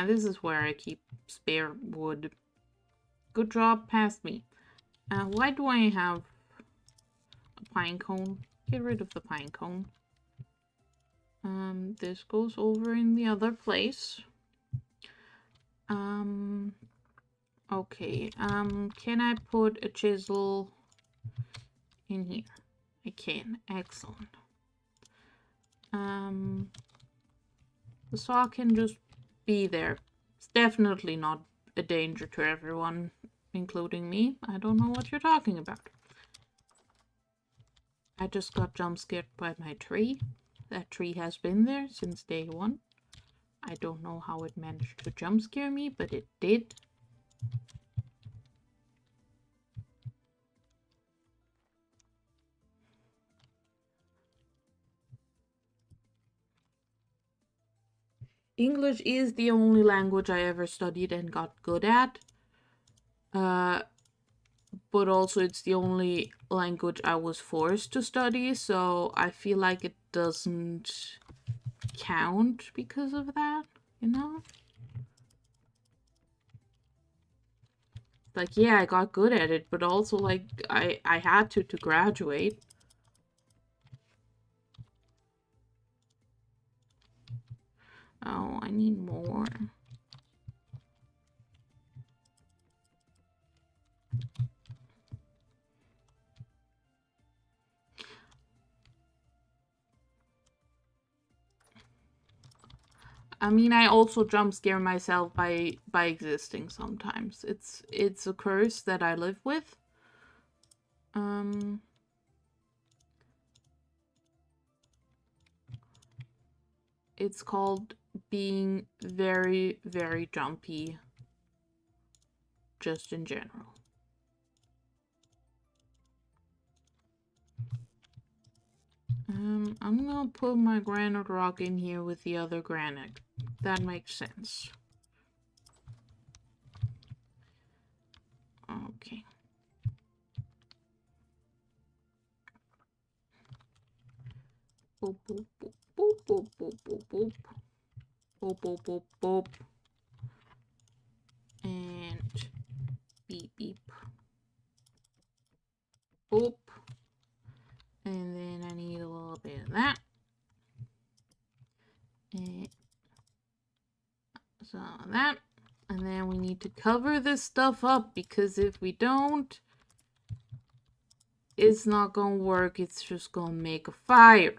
This is where I keep spare wood. Good job, past me. Why do I have a pine cone? Get rid of the pine cone. This goes over in the other place. Okay, can I put a chisel in here? I can, excellent. The saw can just be there. It's definitely not a danger to everyone, including me. I don't know what you're talking about. I just got jump scared by my tree. That tree has been there since day one. I don't know how it managed to jump scare me, but it did. English is the only language I ever studied and got good at. But also it's the only language I was forced to study, so I feel like it doesn't count because of that, you know? Like, yeah, I got good at it, but also, like, I had to graduate. Oh, I need more. I mean, I also jump scare myself by existing sometimes. It's a curse that I live with. It's called being very, very jumpy, just in general. I'm gonna put my granite rock in here with the other granite. That makes sense. Okay. Boop, boop, boop, boop, boop, boop, boop, boop. Boop, boop, boop, boop. And beep, beep. Boop. And then I need a little bit of that. And some of that. And then we need to cover this stuff up, because if we don't, it's not gonna work. It's just gonna make a fire.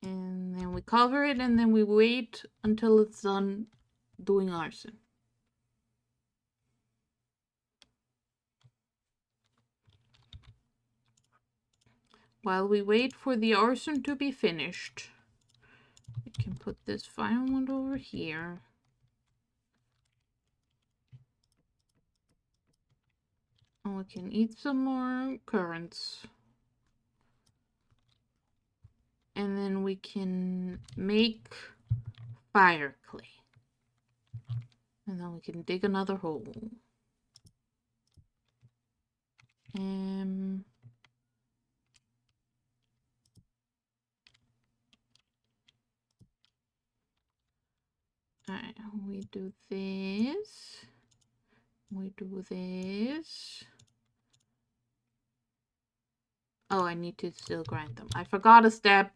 And then we cover it, and then we wait until it's done doing arson. While we wait for the arson to be finished, we can put this firewood over here. And we can eat some more currants. And then we can make fire clay. And then we can dig another hole. Alright, we do this. We do this. Oh, I need to still grind them. I forgot a step.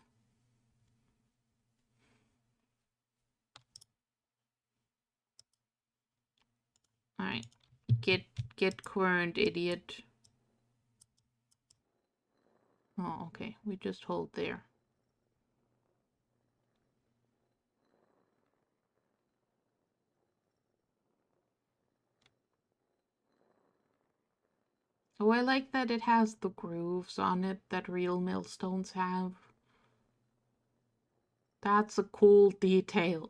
Alright. Get current, idiot. Oh, okay. We just hold there. Oh, I like that it has the grooves on it that real millstones have. That's a cool detail.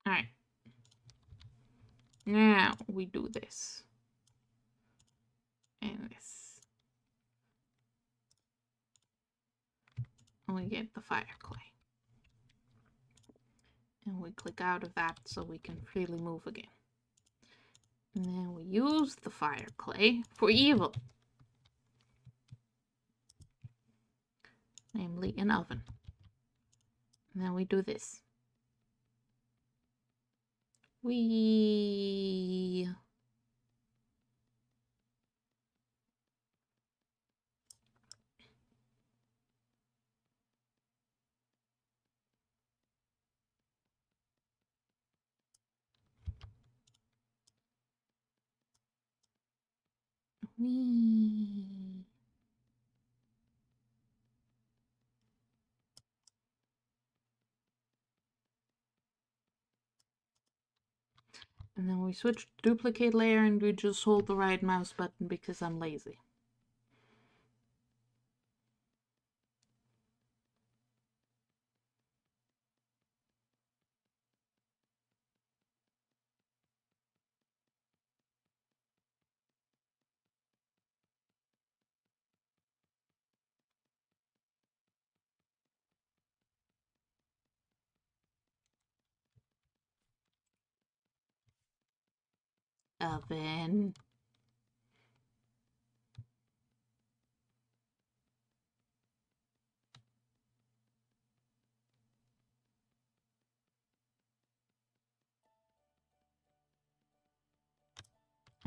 Alright. Now we do this. And this. And we get the fire clay. And we click out of that so we can freely move again. And then we use the fire clay for evil. Namely an oven. And then we do this. We And then we switch to duplicate layer, and we just hold the right mouse button because I'm lazy. Oven.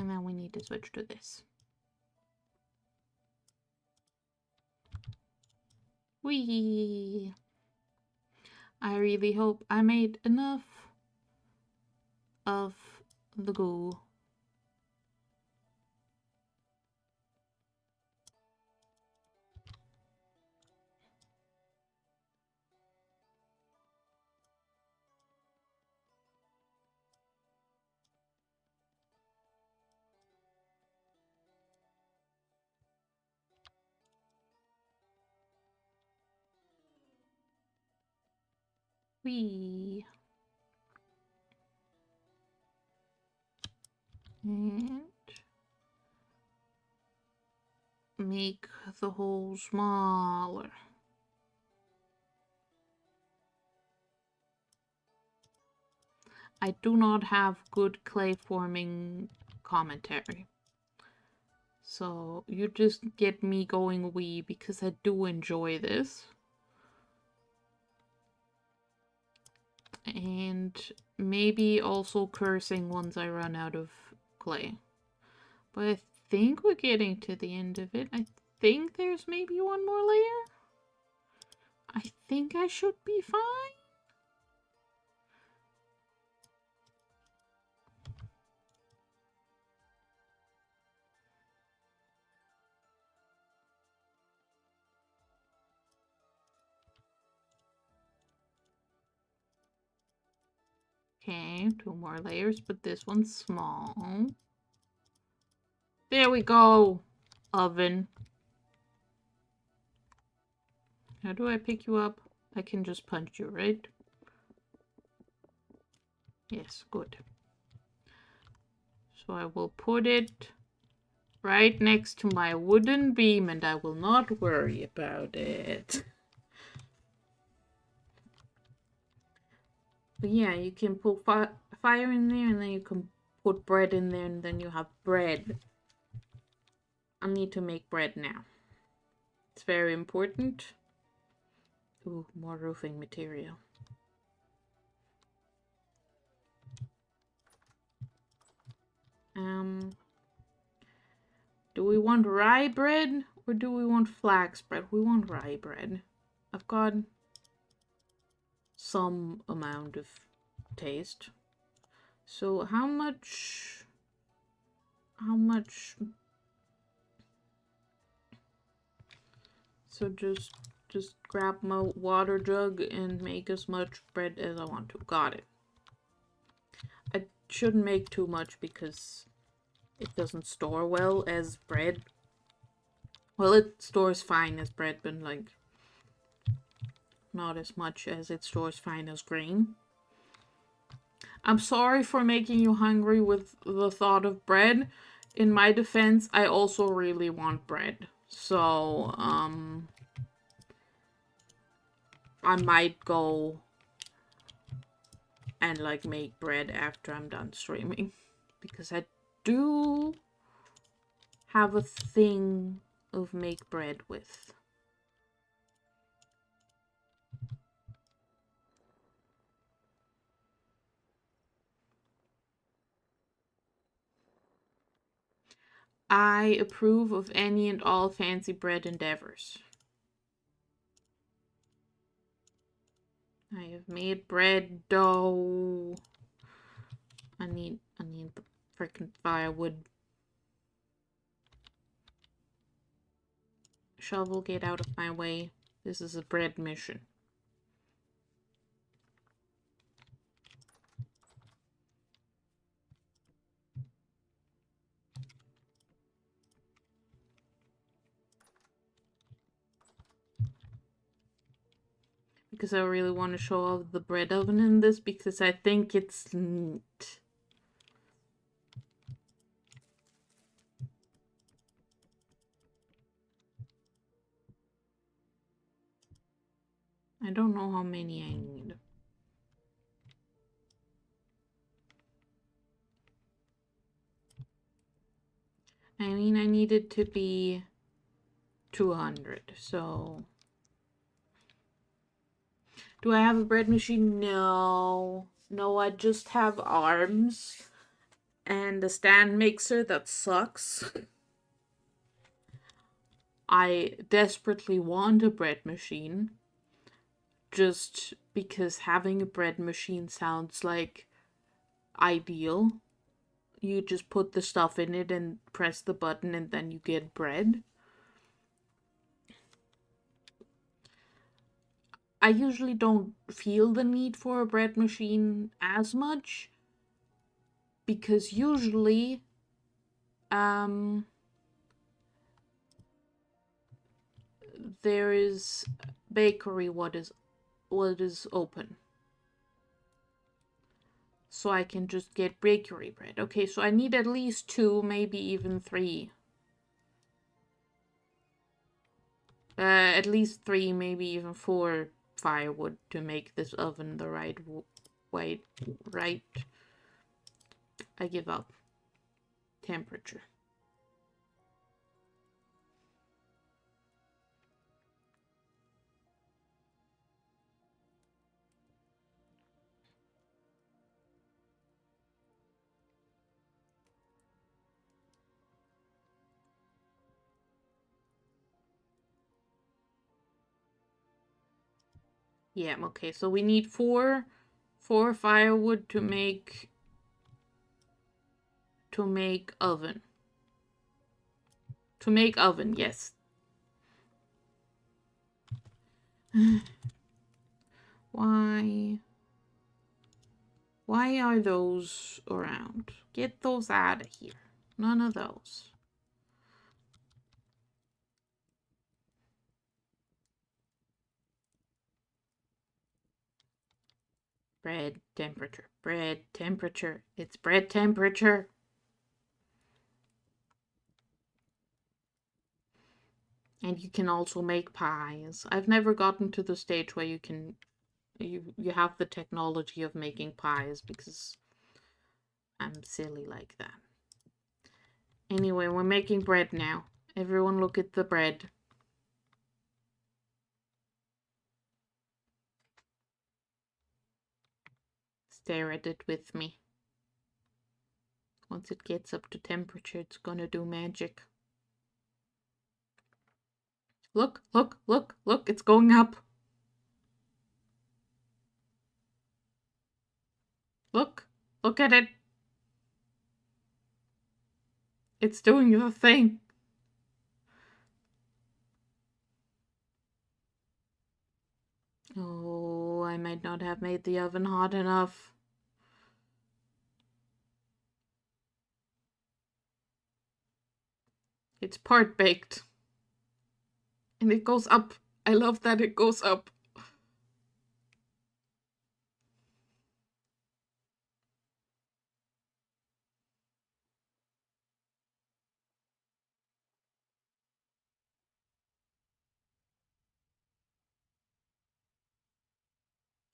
And then we need to switch to this. Whee! I really hope I made enough of the goo. Whee! And make the hole smaller. I do not have good clay forming commentary. So you just get me going wee because I do enjoy this. And maybe also cursing once I run out of clay. But I think we're getting to the end of it. I think there's maybe one more layer. I think I should be fine. Okay, 2 more layers, but this one's small. There we go. Oven. How do I pick you up? I can just punch you, right? Yes, good. So I will put it right next to my wooden beam and I will not worry about it. But yeah, you can put fire in there and then you can put bread in there and then you have bread. I need to make bread now. It's very important. Ooh, more roofing material. Do we want rye bread or do we want flax bread? We want rye bread. I've got some amount of taste. So how much so just grab my water jug and make as much bread as I want to. Got it. I shouldn't make too much because it doesn't store well as bread. Well, it stores fine as bread, but like not as much as it stores fine as grain. I'm sorry for making you hungry with the thought of bread. In my defense, I also really want bread. So, I might go and like make bread after I'm done streaming. Because I do have a thing of make bread with. I approve of any and all fancy bread endeavors. I have made bread dough. I need the freaking firewood. Shovel, get out of my way. This is a bread mission. Because I really want to show off the bread oven in this because I think it's neat. I don't know how many I need. I mean, I need it to be 200, so... Do I have a bread machine? No. No, I just have arms. and a stand mixer that sucks. I desperately want a bread machine, just because having a bread machine sounds like ideal. You just put the stuff in it and press the button and then you get bread. I usually don't feel the need for a bread machine as much because usually um there is bakery what is open. So I can just get bakery bread. Okay, so I need at least 2, maybe even 3. At least 3, maybe even 4 firewood to make this oven the right way. Right. I give up. Temperature. Yeah, okay, so we need 4 firewood to make oven. To make oven, yes. Why? Why are those around? Get those out of here. None of those. Bread temperature. Bread temperature. It's bread temperature. And you can also make pies. I've never gotten to the stage where you have the technology of making pies because I'm silly like that. Anyway, we're making bread now. Everyone look at the bread. Stare at it with me. Once it gets up to temperature, it's gonna do magic. Look, look, look, look, it's going up. Look, look at it. It's doing the thing. Oh, I might not have made the oven hot enough. It's part baked. And it goes up. I love that it goes up.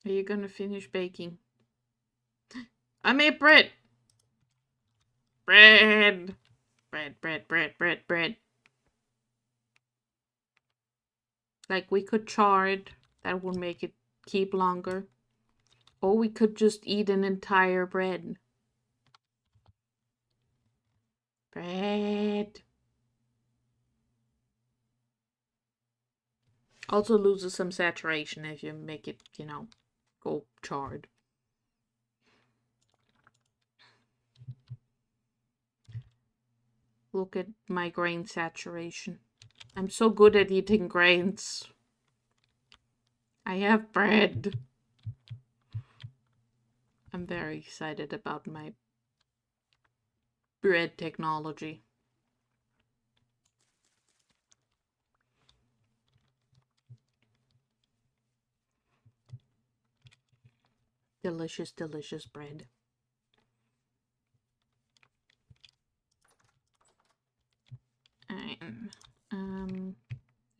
Are you gonna finish baking? I made bread! Bread! Bread, bread, bread, bread, bread. Like, we could char it. That would make it keep longer. Or we could just eat an entire bread. Bread. Also loses some saturation if you make it, go charred. Look at my grain saturation. I'm so good at eating grains. I have bread. I'm very excited about my bread technology. Delicious, delicious bread.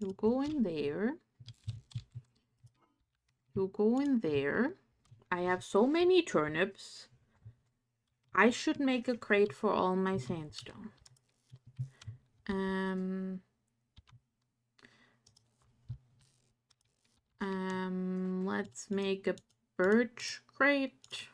You go in there. You go in there. I have so many turnips. I should make a crate for all my sandstone. Let's make a birch crate.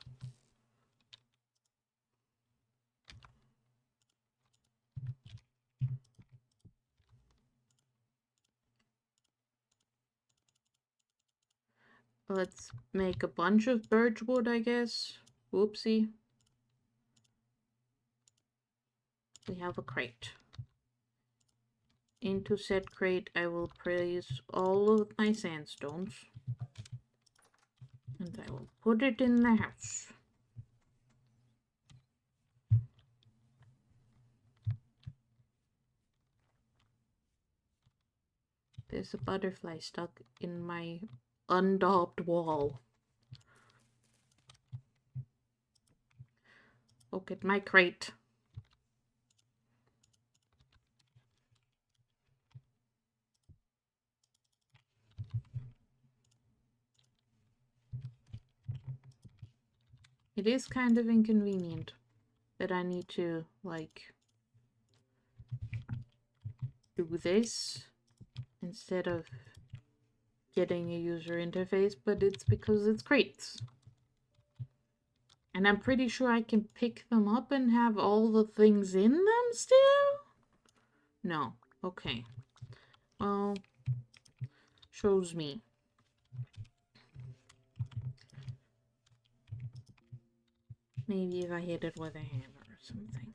Let's make a bunch of birch wood, I guess. Whoopsie. We have a crate. Into said crate, I will place all of my sandstones. And I will put it in the house. There's a butterfly stuck in my undaubed wall. Look at my crate. It is kind of inconvenient that I need to, like, do this instead of getting a user interface, but it's because it's crates. And I'm pretty sure I can pick them up and have all the things in them still? No. Okay. Well, shows me. Maybe if I hit it with a hammer or something.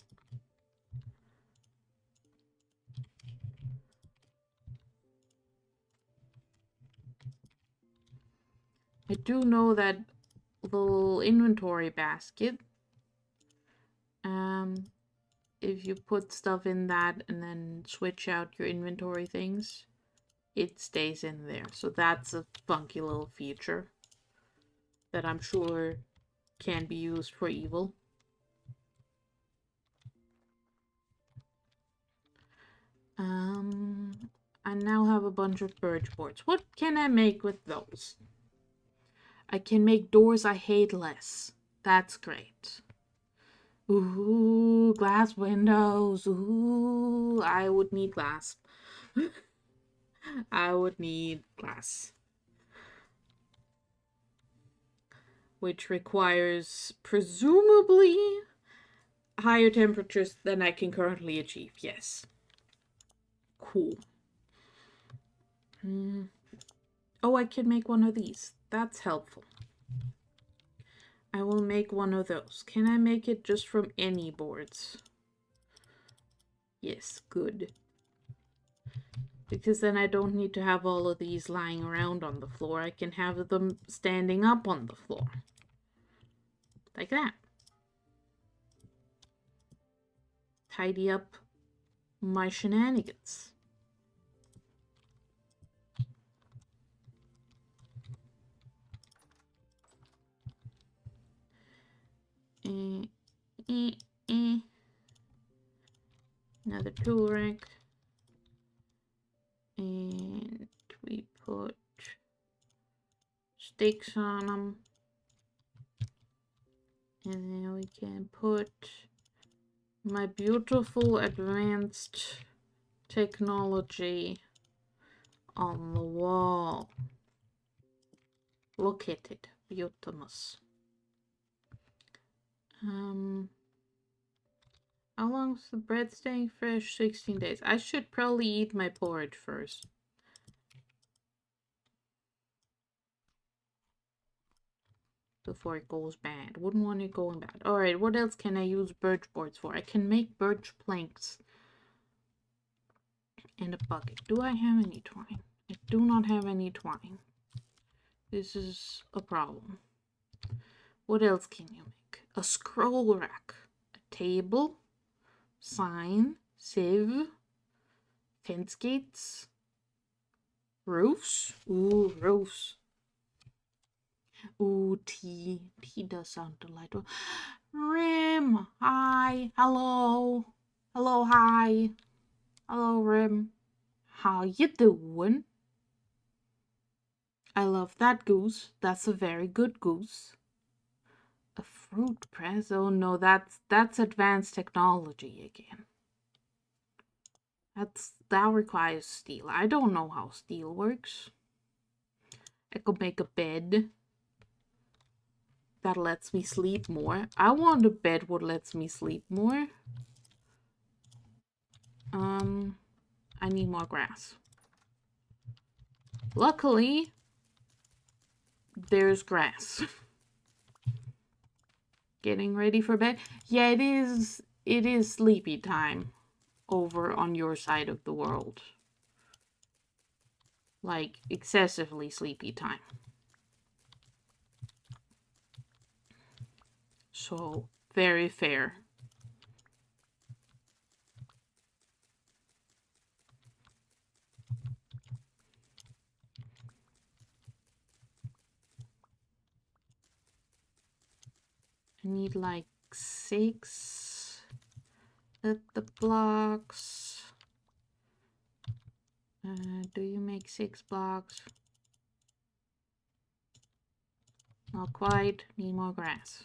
I do know that little inventory basket, if you put stuff in that and then switch out your inventory things, it stays in there. So that's a funky little feature that I'm sure can be used for evil. I now have a bunch of birch boards. What can I make with those? I can make doors I hate less. That's great. Ooh, glass windows. Ooh, I would need glass. I would need glass. Which requires, presumably, higher temperatures than I can currently achieve. Yes. Cool. Oh, I can make one of these. That's helpful. I will make one of those. Can I make it just from any boards? Yes, good. Because then I don't need to have all of these lying around on the floor. I can have them standing up on the floor. Like that. Tidy up my shenanigans. Another tool rack. And we put stakes on them. And then we can put my beautiful advanced technology on the wall. Look at it, beautimous. How long's the bread staying fresh? 16 days. I should probably eat my porridge first. Before it goes bad. Wouldn't want it going bad. Alright, what else can I use birch boards for? I can make birch planks. And a bucket. Do I have any twine? I do not have any twine. This is a problem. What else can you make? A scroll rack. A table. Sign. Sieve. Fence gates. Roofs. Ooh, roofs. Ooh, tea. Tea does sound delightful. Rim. Hi. Hello. Hello, hi. Hello, Rim. How you doing? I love that goose. That's a very good goose. A fruit press? Oh no, that's advanced technology again. That requires steel. I don't know how steel works. I could make a bed that lets me sleep more. I want a bed that lets me sleep more. I need more grass. Luckily, there's grass. Getting ready for bed? Yeah, it is. It is sleepy time over on your side of the world. Like, excessively sleepy time. So, very fair. I need like 6 at the blocks. Do you make 6 blocks? Not quite. Need more grass.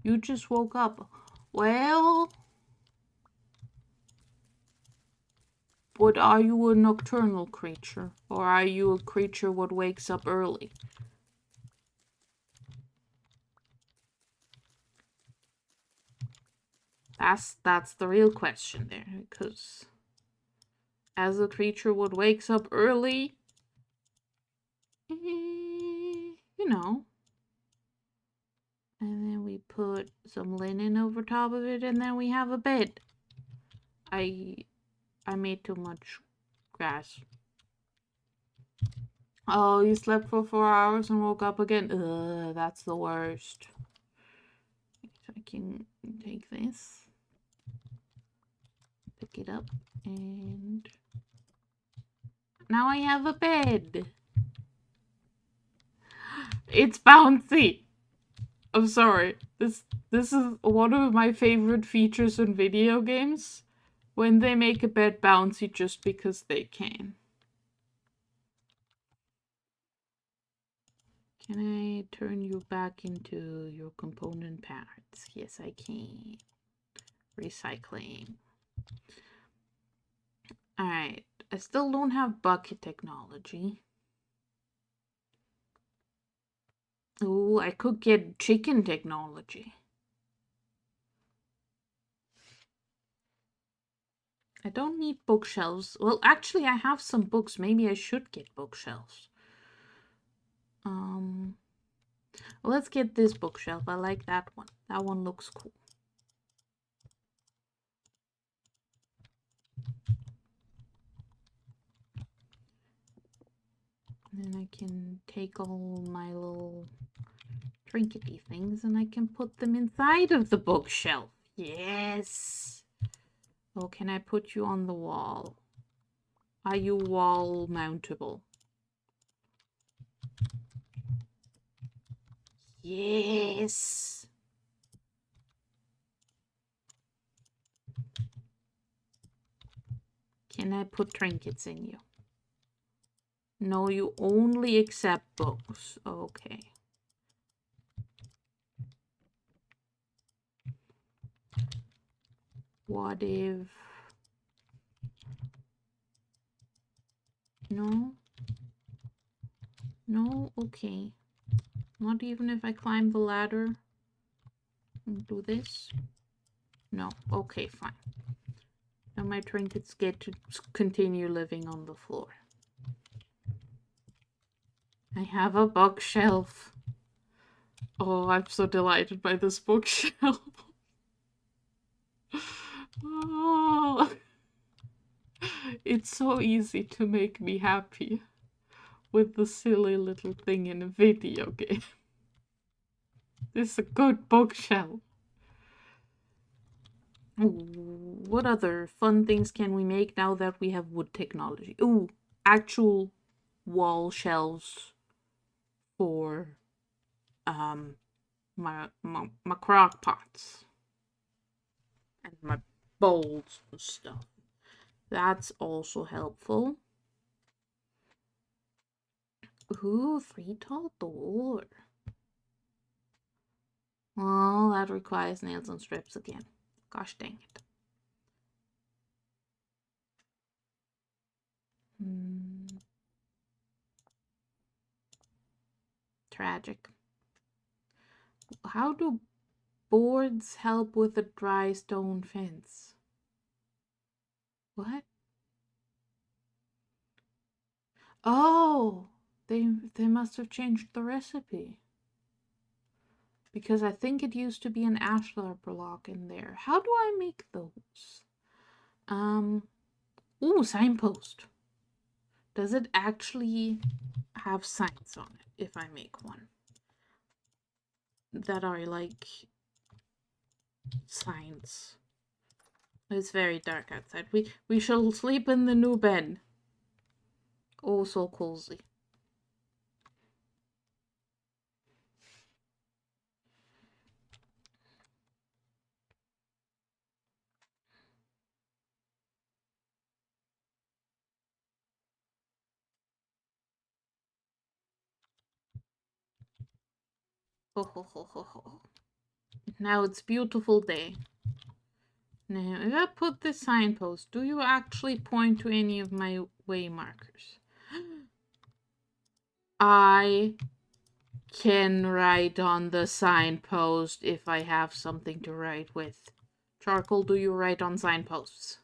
You just woke up. Well, but are you a nocturnal creature? Or are you a creature what wakes up early? That's the real question there, because as a creature what wakes up early, you know. And then we put some linen over top of it, and then we have a bed. I made too much grass. Oh, you slept for 4 hours and woke up again. Ugh, that's the worst. I can take this, pick it up, and now I have a bed. It's bouncy. I'm sorry. This is one of my favorite features in video games, when they make a bed bouncy just because they can. Can I turn you back into your component parts? Yes, I can. Recycling. Alright, I still don't have bucket technology. Oh, I could get chicken technology. I don't need bookshelves. Well, actually, I have some books. Maybe I should get bookshelves. Well, let's get this bookshelf. I like that one. That one looks cool. And then I can take all my little trinkety things and I can put them inside of the bookshelf. Yes! Oh, can I put you on the wall? Are you wall mountable? Yes! Can I put trinkets in you? No, you only accept books. Okay. What if... No? No? Okay. Not even if I climb the ladder and do this? No. Okay, fine. Now my trinkets get to continue living on the floor. I have a bookshelf. Oh, I'm so delighted by this bookshelf. Oh, it's so easy to make me happy with the silly little thing in a video game. This is a good bookshelf. Ooh, what other fun things can we make now that we have wood technology? Ooh, actual wall shelves for my crock pots and my bowls and stuff. That's also helpful. Ooh, 3 tall door. Oh, that requires nails and strips again. Gosh dang it. Tragic. How do boards help with a dry stone fence? What? Oh, they must have changed the recipe. Because I think it used to be an ashlar block in there. How do I make those? Ooh, signpost. Does it actually have signs on it if I make one? That are like signs. It's very dark outside. We shall sleep in the new bed. Oh, so cozy. Ho ho ho ho ho. Now it's beautiful day. Now, if I put the signpost, do you actually point to any of my way markers? I can write on the signpost if I have something to write with. Charcoal, do you write on signposts?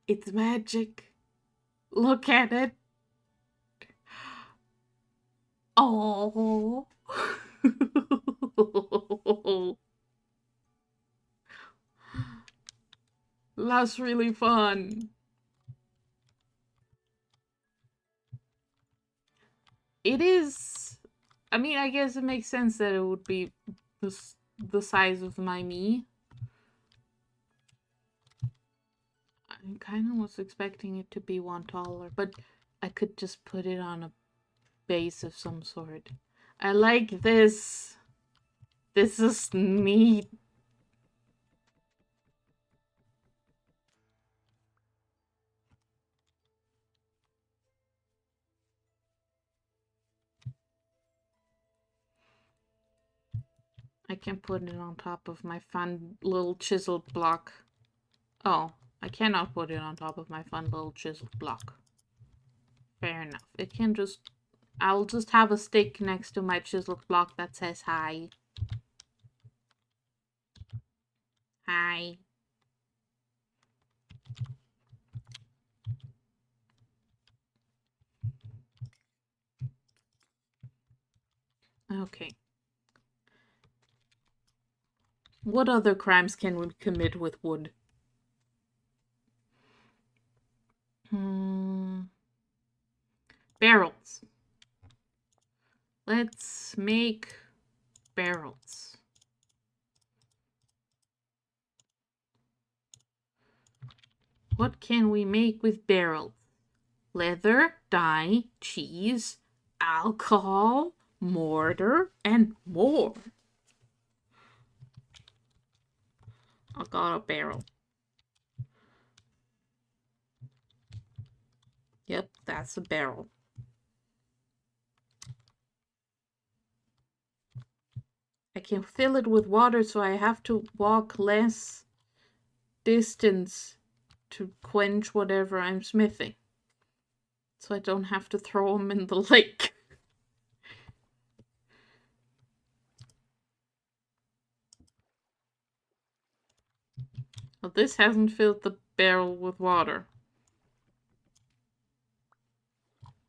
It's magic. Look at it. Oh. That's really fun. It is. I mean, I guess it makes sense that it would be the size of my me. I kind of was expecting it to be one taller, but I could just put it on a base of some sort. I like this. This is neat. I can put it on top of my fun little chiseled block. Oh, I cannot put it on top of my fun little chiseled block. Fair enough. It can just... I'll just have a stick next to my chiseled block that says hi. Hi. Okay. What other crimes can we commit with wood? Barrels. Let's make barrels. What can we make with barrels? Leather, dye, cheese, alcohol, mortar, and more. I got a barrel. Yep, that's a barrel. I can fill it with water, so I have to walk less distance to quench whatever I'm smithing. So I don't have to throw them in the lake. Well, this hasn't filled the barrel with water.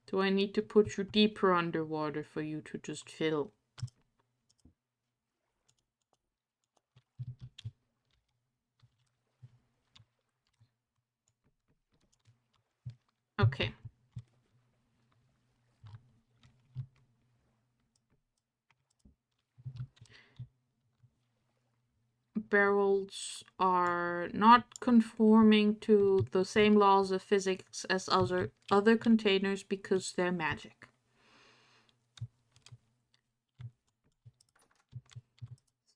Do I need to put you deeper underwater for you to just fill? Okay. Barrels are not conforming to the same laws of physics as other containers because they're magic.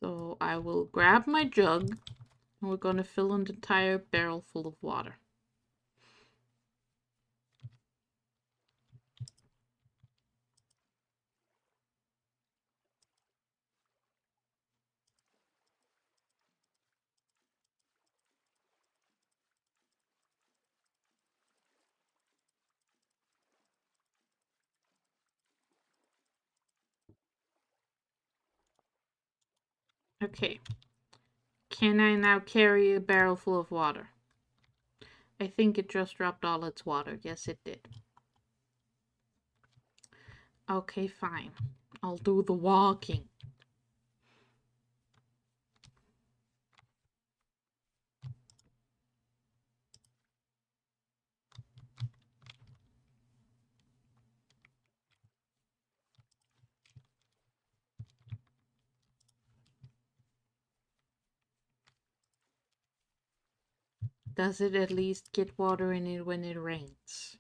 So I will grab my jug and we're going to fill an entire barrel full of water. Okay. Can I now carry a barrel full of water? I think it just dropped all its water. Yes, it did. Okay, fine. I'll do the walking. Does it at least get water in it when it rains?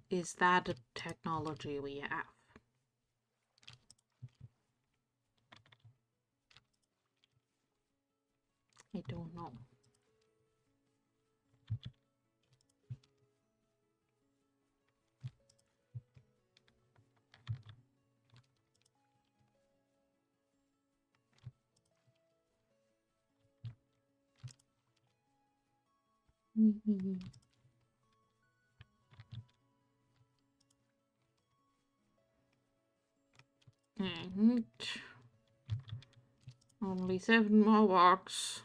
Is that a technology we have? I don't know. And only 7 more walks.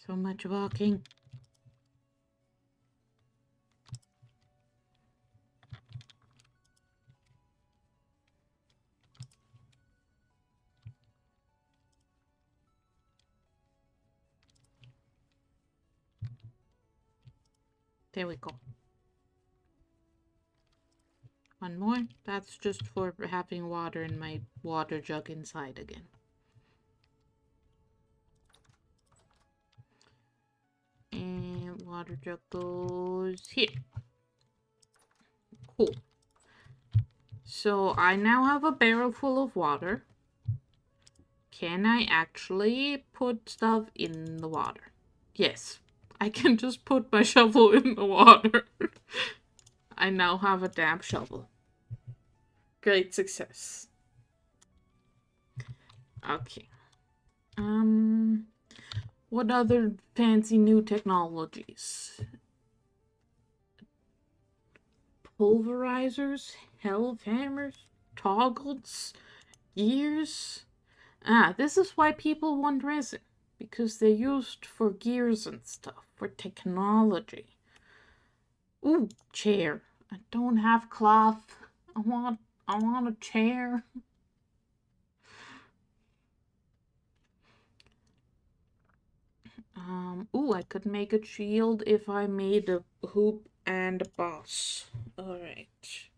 So much walking. There we go. One more. That's just for having water in my water jug inside again. And water jug goes here. Cool. So I now have a barrel full of water. Can I actually put stuff in the water? Yes. I can just put my shovel in the water. I now have a damp shovel. Great success. Okay. What other fancy new technologies? Pulverizers, hammers, toggles, gears. Ah, this is why people want resin. Because they're used for gears and stuff, for technology. Ooh, chair. I don't have cloth. I want a chair. Ooh, I could make a shield if I made a hoop and a boss. Alright.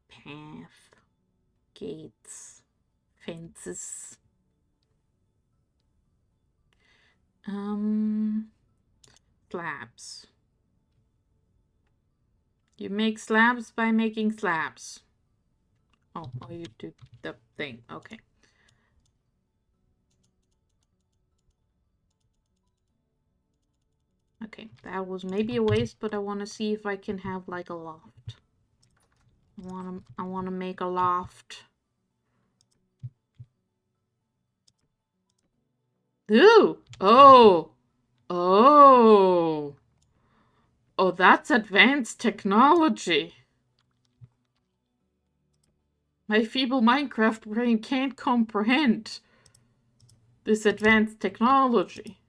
Path, gates, fences. Slabs. You make slabs by making slabs. Oh, you do the thing. Okay. Okay, that was maybe a waste, but I want to see if I can have like a loft. I want to make a loft. Ooh! Oh! Oh! Oh, that's advanced technology. My feeble Minecraft brain can't comprehend this advanced technology.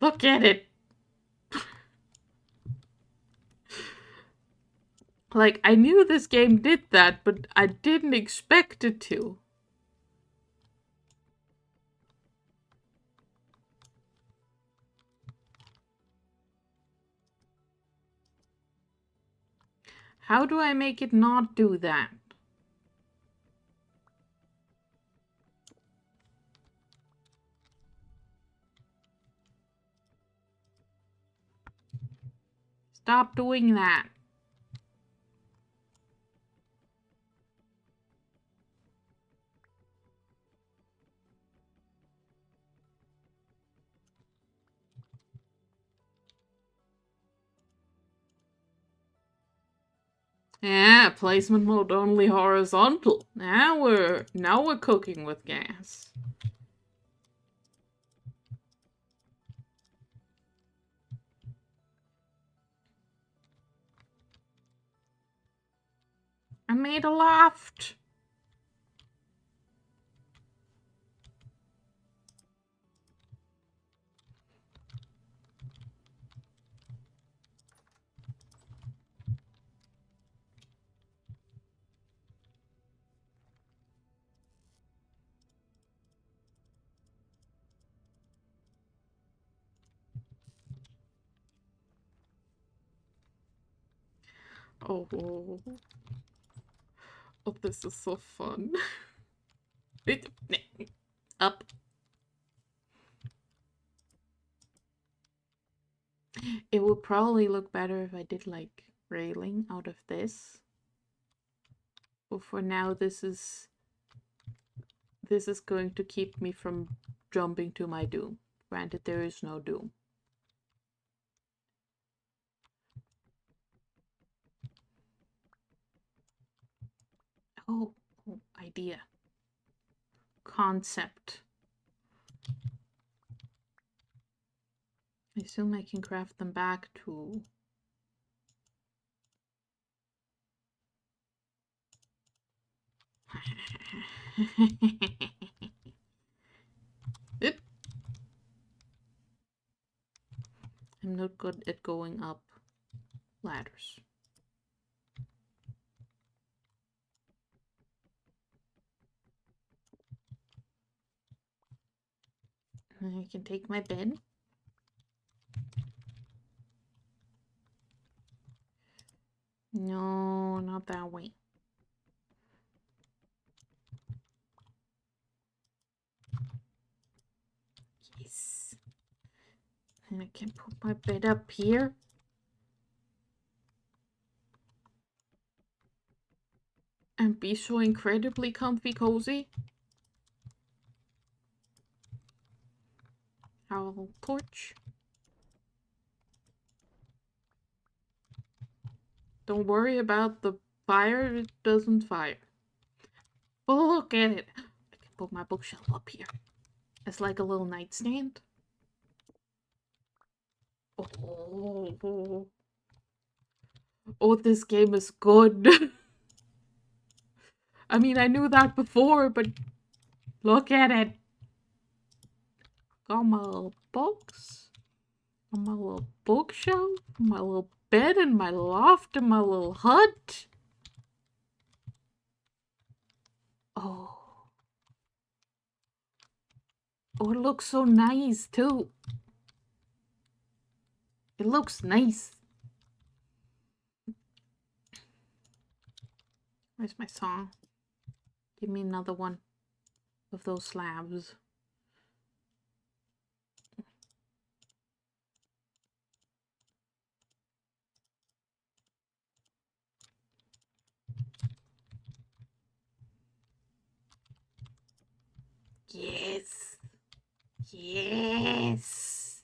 Look at it! Like, I knew this game did that, but I didn't expect it to. How do I make it not do that? Stop doing that. Yeah, placement mode only horizontal. Now we're cooking with gas. I made a loft. Oh, oh, this is so fun. Up. It would probably look better if I did like railing out of this. But for now, this is going to keep me from jumping to my doom. Granted, there is no doom. Oh, idea. Concept. I assume I can craft them back to... Oop. I'm not good at going up ladders. I can take my bed. No, not that way. Yes. And I can put my bed up here. And be so incredibly comfy cozy. I'll torch. Don't worry about the fire, it doesn't fire. Oh, look at it. I can put my bookshelf up here. It's like a little nightstand. Oh, oh, this game is good. I mean, I knew that before, but look at it. Got my little books, got my little bookshelf, my little bed, and my loft, and my little hut. Oh. Oh, it looks so nice, too. It looks nice. Where's my saw? Give me another one of those slabs. Yes. Yes.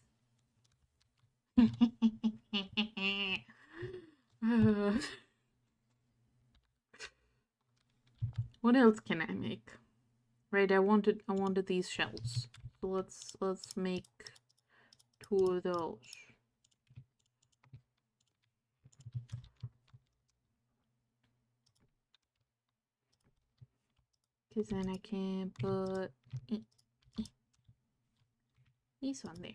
What else can I make? Right, I wanted these shells. So let's make 2 of those. Cause then I can put these on there.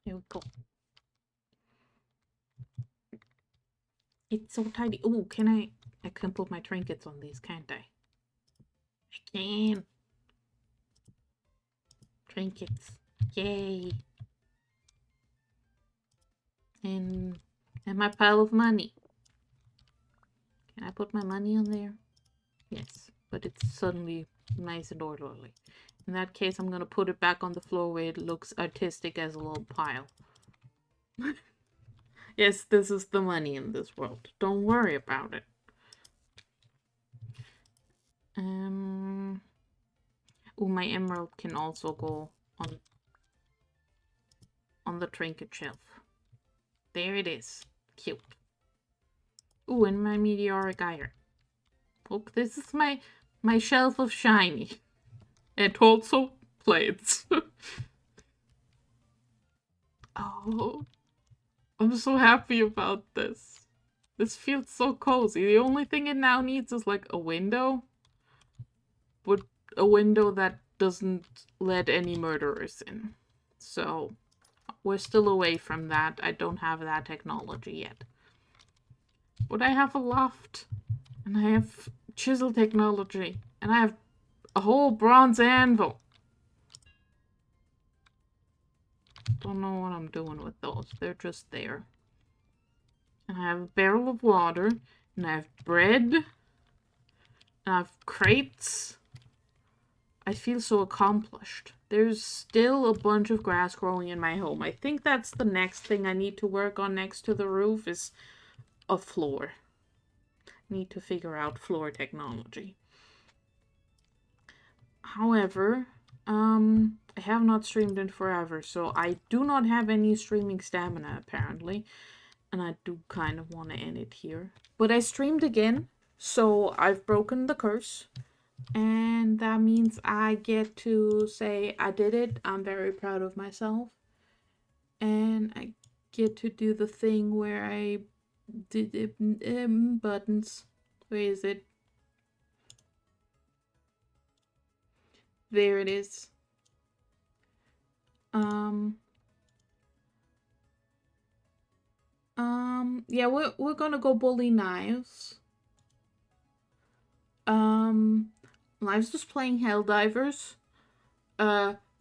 There we go. It's so tidy. Oh, I can put my trinkets on these, can't I? I can. Trinkets. Yay. And my pile of money. Can I put my money on there? Yes, but it's suddenly nice and orderly. In that case, I'm gonna put it back on the floor where it looks artistic as a little pile. Yes, this is the money in this world. Don't worry about it. Oh, my emerald can also go on the trinket shelf. There it is. Cute. Ooh, and my meteoric iron. Look, this is my shelf of shiny. And also plates. Oh, I'm so happy about this. This feels so cozy. The only thing it now needs is like a window. But a window that doesn't let any murderers in. So we're still away from that. I don't have that technology yet. But I have a loft. And I have chisel technology. And I have a whole bronze anvil. Don't know what I'm doing with those. They're just there. And I have a barrel of water. And I have bread. And I have crates. I feel so accomplished. There's still a bunch of grass growing in my home. I think that's the next thing I need to work on next to the roof is a floor. Need to figure out floor technology. However, I have not streamed in forever, so I do not have any streaming stamina apparently. And I do kind of want to end it here. But I streamed again, so I've broken the curse. And that means I get to say I did it. I'm very proud of myself. And I get to do the thing where I did buttons. Where is it? There it is. Yeah, we're gonna go bully Knives. Knives just playing Helldivers.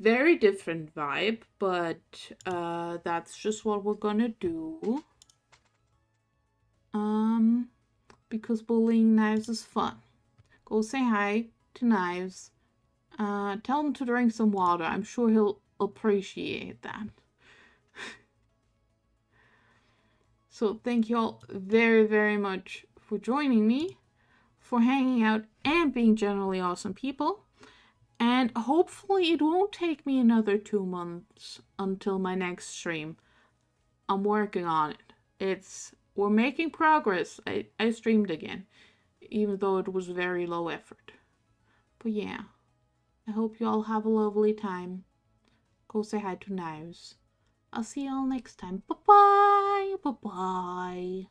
Very different vibe, but that's just what we're gonna do. Because bullying Knives is fun. Go say hi to Knives. Tell him to drink some water. I'm sure he'll appreciate that. So thank you all very, very much for joining me, for hanging out and being generally awesome people. And hopefully it won't take me another 2 months until my next stream. I'm working on it. We're making progress. I streamed again, even though it was very low effort. But yeah, I hope you all have a lovely time. Go say hi to Knives. I'll see you all next time. Bye-bye. Bye-bye.